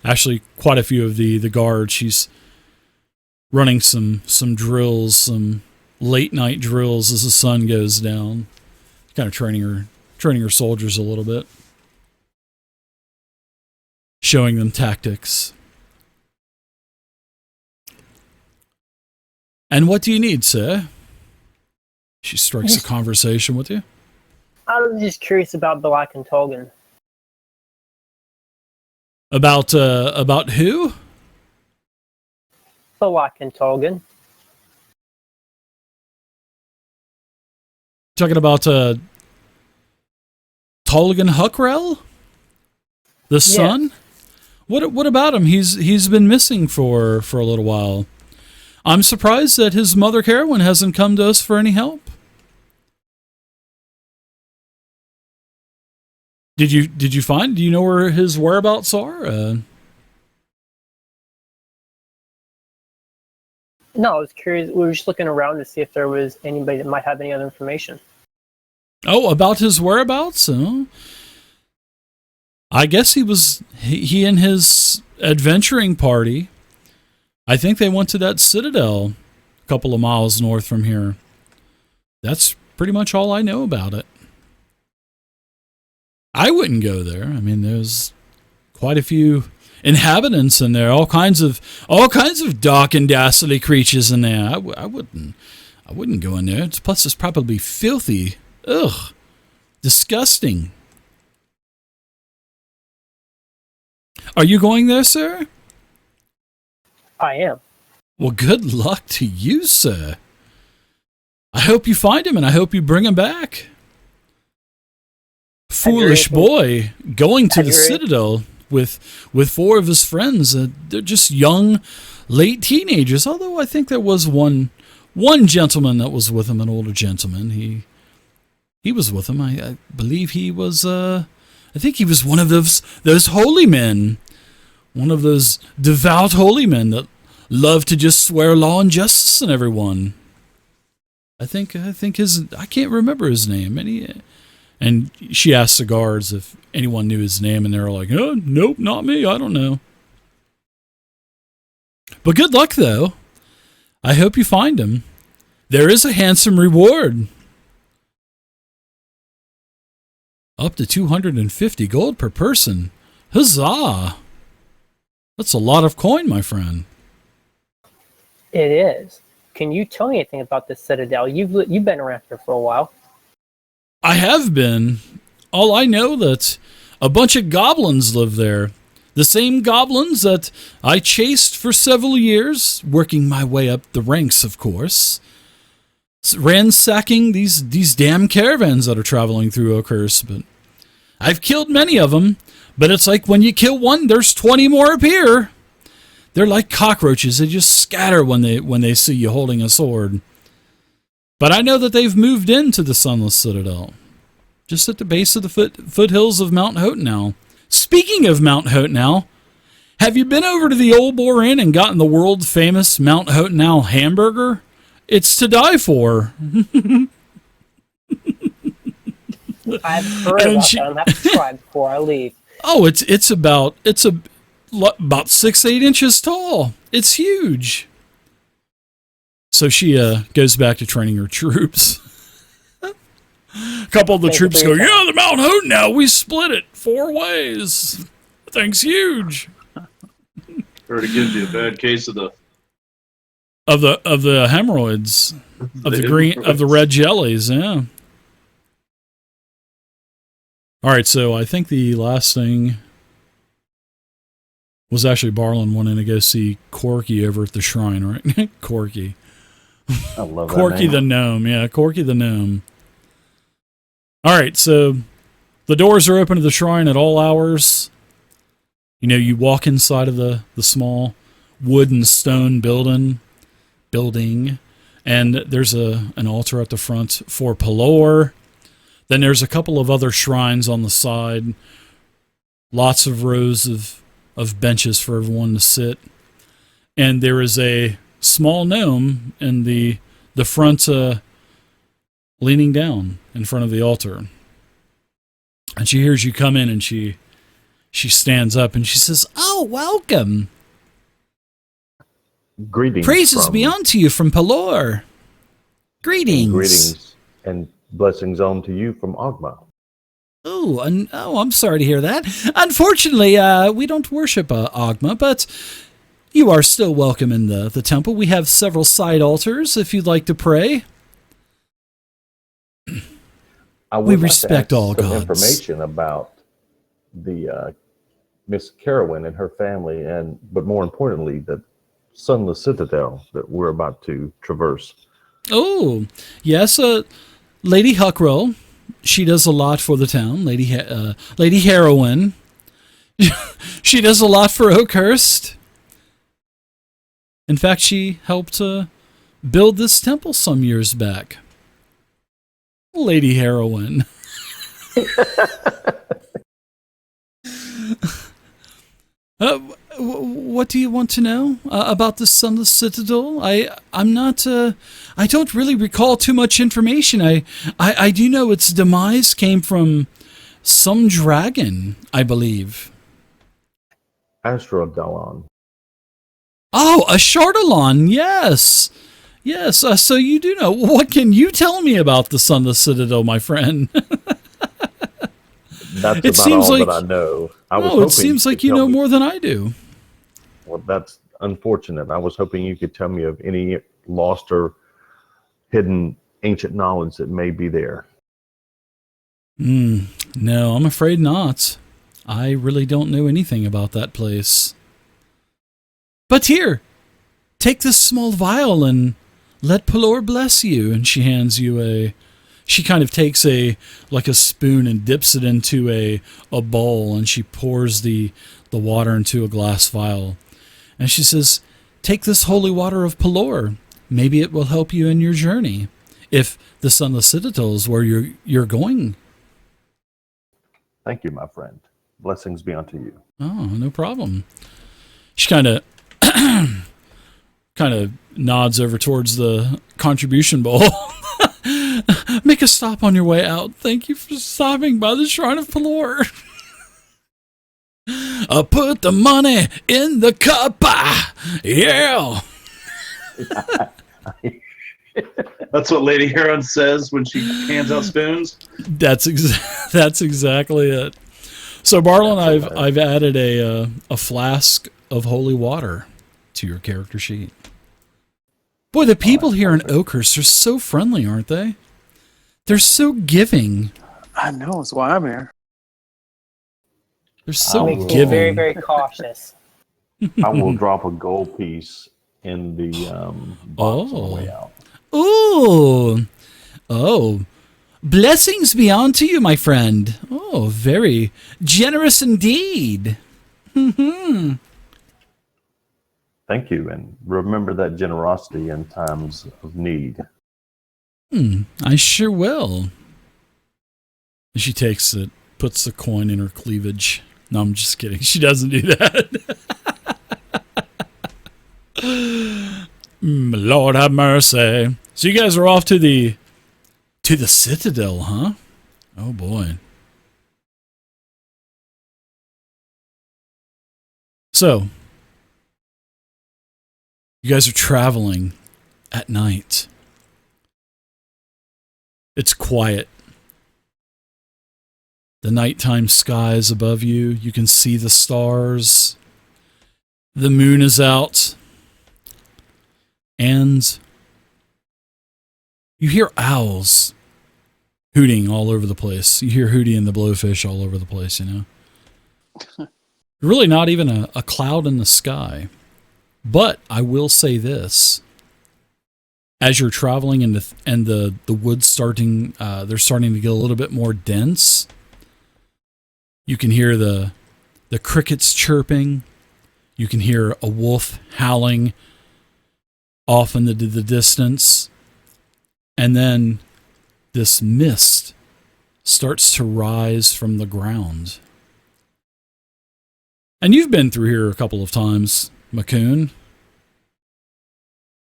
Actually, quite a few of the guards. She's running some drills, some late night drills as the sun goes down. Kind of training her soldiers a little bit. Showing them tactics. And what do you need, sir? She strikes a conversation with you. I was just curious about Black and Tolgan. About who? Black and Tolgan. Talking about Tolgan Huckrell? The son? Yes. What about him? He's been missing for a little while. I'm surprised that his mother Carolyn hasn't come to us for any help. Did you find? Do you know where his whereabouts are? No, I was curious. We were just looking around to see if there was anybody that might have any other information. Oh, about his whereabouts? Oh. I guess he and his adventuring party, I think they went to that citadel a couple of miles north from here. That's pretty much all I know about it. I wouldn't go there. I mean, there's quite a few inhabitants in there, all kinds of dark and dastardly creatures in there. I wouldn't go in there. Plus, it's probably filthy. Ugh, disgusting. Are you going there, sir? I am. Well, good luck to you, sir. I hope you find him, and I hope you bring him back. Foolish boy, going to the Citadel with 4 of his friends. They're just young, late teenagers. Although I think there was one gentleman that was with him, an older gentleman. He was with him. I believe he was. I think he was one of those holy men, one of those devout holy men that love to just swear law and justice on everyone. I think his. I can't remember his name. And she asked the guards if anyone knew his name, and they were like, oh, nope, not me. I don't know. But good luck, though. I hope you find him. There is a handsome reward. Up to 250 gold per person. Huzzah! That's a lot of coin, my friend. It is. Can you tell me anything about this citadel? You've been around here for a while. I have been. All I know that a bunch of goblins live there. The same goblins that I chased for several years, working my way up the ranks, of course. Ransacking these damn caravans that are traveling through Oakhurst. But I've killed many of them, but it's like when you kill one, there's 20 more appear. They're like cockroaches. They just scatter when they see you holding a sword. But I know that they've moved into the Sunless Citadel, just at the base of the foothills of Mount Hotenau. Speaking of Mount Hotenau, have you been over to the Old Boar Inn and gotten the world-famous Mount Hotenau hamburger? It's to die for. I've heard about that. I'll have to try before I leave. Oh, it's about 6-8 inches tall. It's huge. So she goes back to training her troops. A couple of the troops go, yeah, the Mount Hotenau, we split it 4 ways. That thing's huge. Or it gives you a bad case of the hemorrhoids, of the red jellies, yeah. All right, so I think the last thing was actually Barlin wanting to go see Corky over at the shrine, right? Corky. I love that Corky name. the gnome, yeah, Corky the gnome. All right, so the doors are open to the shrine at all hours. You know, you walk inside of the small wood and stone building, and there's an altar at the front for Pelor. Then there's a couple of other shrines on the side. Lots of rows of benches for everyone to sit. And there is a small gnome in the front, leaning down in front of the altar. And she hears you come in, and she stands up and she says, "Oh, welcome. Greetings. Praises be unto you from Pelor. Greetings. Greetings and blessings on to you from Ogma." Oh, I'm sorry to hear that. Unfortunately, we don't worship Ogma, but you are still welcome in the temple. We have several side altars if you'd like to pray. We respect all gods. Information about the Miss Carolyn and her family, but more importantly, the Sunless Citadel that we're about to traverse. Oh, yes, Lady Huckroll. She does a lot for the town. Lady Heroine. She does a lot for Oakhurst. In fact, she helped build this temple some years back. Lady Heroine. What do you want to know about the Sunless Citadel? I'm not. I don't really recall too much information. I do know its demise came from some dragon, I believe. Astrodalon. Oh, a Shardalon, yes. Yes, so you do know. What can you tell me about the Sunless Citadel, my friend? That's about all that I know. It seems like you know more than I do. Well, that's unfortunate. I was hoping you could tell me of any lost or hidden ancient knowledge that may be there. No, I'm afraid not. I really don't know anything about that place. But here, take this small vial and let Pelor bless you. And she hands you she kind of takes a spoon and dips it into a bowl, and she pours the water into a glass vial. And she says, "Take this holy water of Pelor. Maybe it will help you in your journey, if the Sunless Citadel is where you're going." Thank you, my friend. Blessings be unto you. Oh, no problem. She kind of nods over towards the contribution bowl. Make a stop on your way out. Thank you for stopping by the Shrine of Pelor. Put the money in the cup. Yeah. That's what Lady Heron says when she hands out spoons. That's exactly it. So, Barlin, I've added a flask of holy water to your character sheet. Boy, the people here in Oakhurst are so friendly, aren't they? They're so giving. I know, that's why I'm here. They're so makes me giving. very, very cautious. I will drop a gold piece in the box on the way out. Oh, blessings be unto you, my friend. Oh, very generous indeed. Thank you, and remember that generosity in times of need. I sure will. She takes it, puts the coin in her cleavage. No, I'm just kidding. She doesn't do that. Lord have mercy. So you guys are off to the Citadel, huh? Oh boy. So you guys are traveling at night. It's quiet. The nighttime sky is above you. You can see the stars. The moon is out. And you hear owls hooting all over the place. You hear Hootie and the Blowfish all over the place, you know. Really not even a cloud in the sky. But I will say this. As you're traveling and the woods they're starting to get a little bit more dense. You can hear the crickets chirping. You can hear a wolf howling off in the distance. And then this mist starts to rise from the ground. And you've been through here a couple of times, Macoon.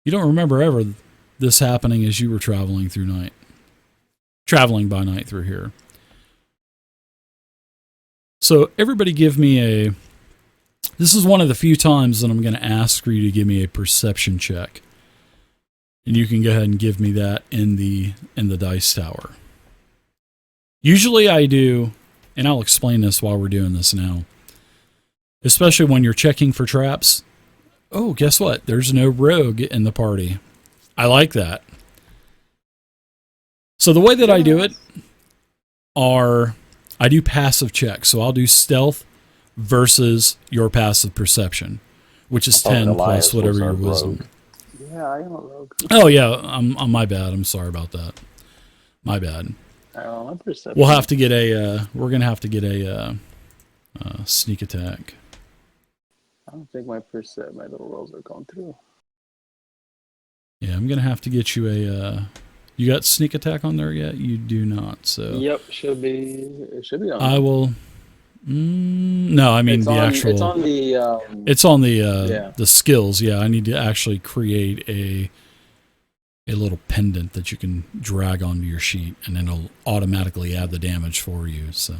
You don't remember ever this happening as you were traveling by night through here. So everybody give me this is one of the few times that I'm going to ask for you to give me a perception check. And you can go ahead and give me that in the dice tower. Usually I do, and I'll explain this while we're doing this now. Especially when you're checking for traps. Oh, guess what? There's no rogue in the party. I like that. So the way that I do it I do passive checks. So I'll do stealth versus your passive perception, which is 10 plus whatever your wisdom. Yeah, I am a rogue. Oh yeah, I'm my bad. I'm sorry about that. My bad. My perception. We'll have to get we're gonna have to get a sneak attack. I don't think my little rolls are going through. Yeah, I'm gonna have to get you you got sneak attack on there yet? You do not. So yep, it should be on. I will. No, I mean actual. It's on the. The skills. Yeah, I need to actually create a little pendant that you can drag onto your sheet, and then it'll automatically add the damage for you. So.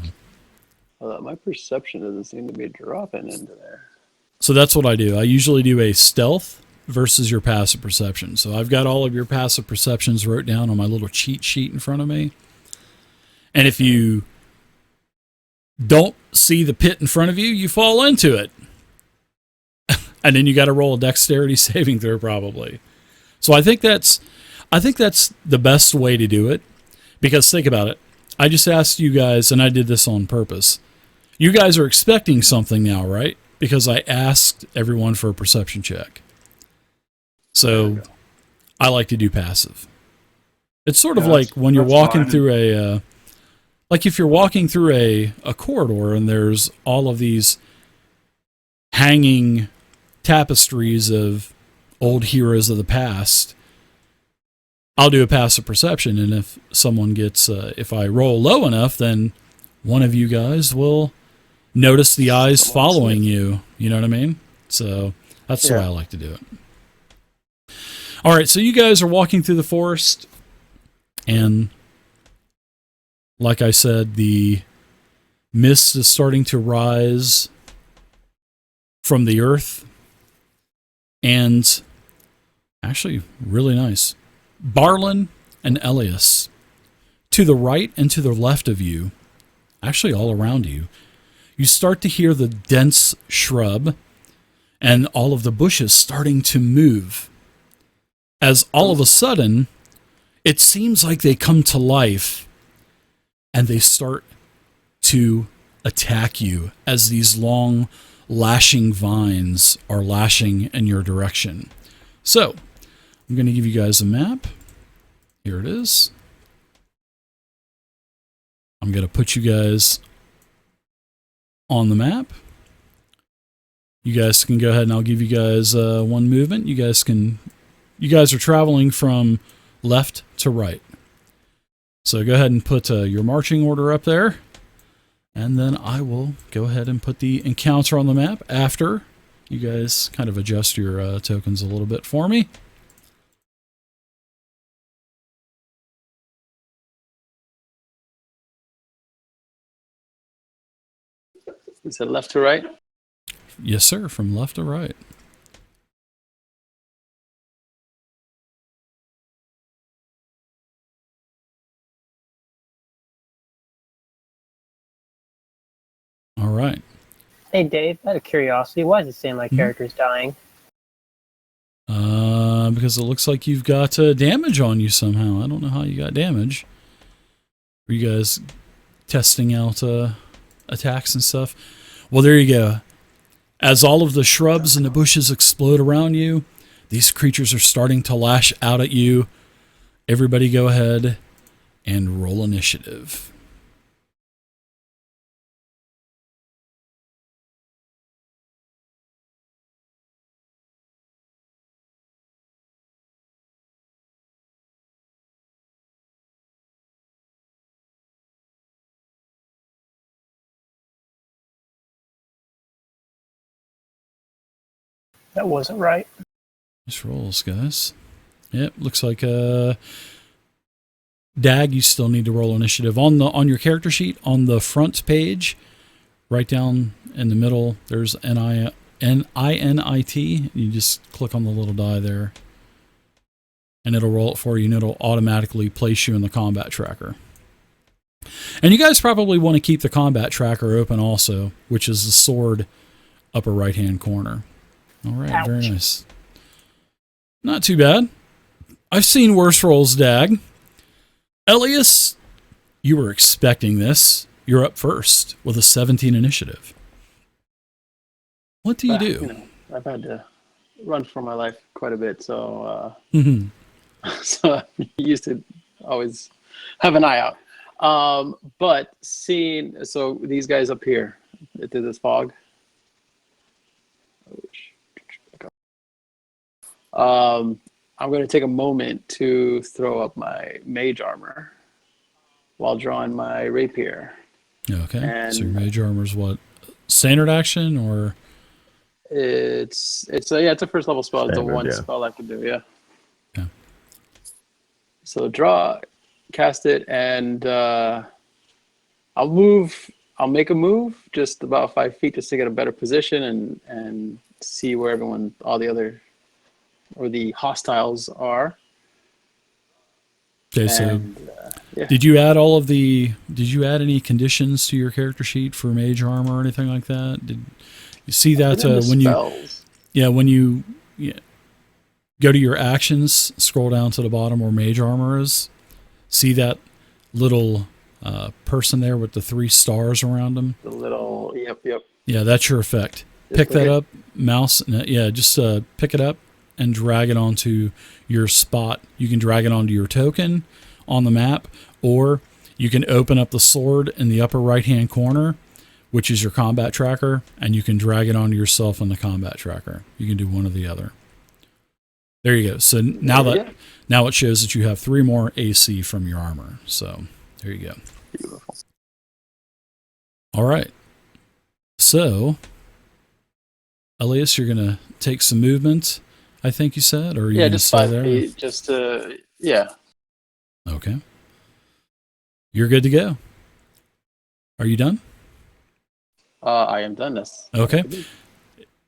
Well, my perception doesn't seem to be dropping into there. So that's what I do. I usually do a stealth versus your passive perception. So I've got all of your passive perceptions wrote down on my little cheat sheet in front of me. And if you don't see the pit in front of you, you fall into it. And then you got to roll a dexterity saving throw probably. So I think that's the best way to do it, because think about it. I just asked you guys, and I did this on purpose. You guys are expecting something now, right? Because I asked everyone for a perception check. So I like to do passive. It's sort of like when you're walking through like if you're walking through a corridor and there's all of these hanging tapestries of old heroes of the past, I'll do a passive perception. And if someone gets, if I roll low enough, then one of you guys will notice the eyes following you. You know what I mean? So that's the way I like to do it. All right, so you guys are walking through the forest, and Like I said, the mist is starting to rise from the earth. And actually, really nice. Barlin and Elias, to the right and to the left of you, actually all around you, you start to hear the dense shrub and all of the bushes starting to move. As all of a sudden, it seems like they come to life and they start to attack you as these long lashing vines are lashing in your direction. So, I'm going to give you guys a map. Here it is. I'm going to put you guys on the map. You guys can go ahead and I'll give you guys one movement. You guys are traveling from left to right. So go ahead and put your marching order up there. And then I will go ahead and put the encounter on the map after you guys kind of adjust your tokens a little bit for me. Is it left to right? Yes, sir, from left to right. All right. Hey, Dave, out of curiosity, why does it seem like character's dying? Because it looks like you've got damage on you somehow. I don't know how you got damage. Were you guys testing out attacks and stuff? Well, there you go. As all of the shrubs and the bushes explode around you, these creatures are starting to lash out at you. Everybody go ahead and roll initiative. That wasn't right. Nice rolls, guys. Yep, looks like Dag, you still need to roll initiative on your character sheet on the front page, right down in the middle. There's NINIT. You just click on the little die there, and it'll roll it for you, and it'll automatically place you in the combat tracker. And you guys probably want to keep the combat tracker open also, which is the sword upper right hand corner. All right, Ouch. Very nice. Not too bad. I've seen worse rolls, Dag. Elias, you were expecting this. You're up first with a 17 initiative. What do you do? You know, I've had to run for my life quite a bit, so so I'm used to always have an eye out. But seeing these guys up here through this fog. I'm going to take a moment to throw up my mage armor while drawing my rapier. Okay. And so your mage armor is what? Standard action or? It's a first level spell. It's a one yeah. spell I can do. Yeah. Okay. So draw, cast it, and I'll make a move just about 5 feet just to get a better position and see where all the other or the hostiles are. Okay, so And, yeah. did you add any conditions to your character sheet for mage armor or anything like that? Did you see that when you go to your actions, scroll down to the bottom where mage armor is, see that little person there with the 3 stars around them? The little, yep. Yeah, that's your effect. Pick that up, mouse, just pick it up and drag it onto your spot. You can drag it onto your token on the map, or you can open up the sword in the upper right-hand corner, which is your combat tracker, and you can drag it onto yourself in the combat tracker. You can do one or the other. There you go. So now it shows that you have 3 more AC from your armor. So there you go. Beautiful. All right. So, Elias, you're going to take some movement, I think you said, or are you going to just stay 5 there? feet, just yeah. Okay. You're good to go. Are you done? I am done. This. Okay.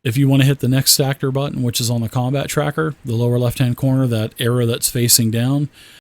If you want to hit the next actor button, which is on the combat tracker, the lower left-hand corner, that arrow that's facing down,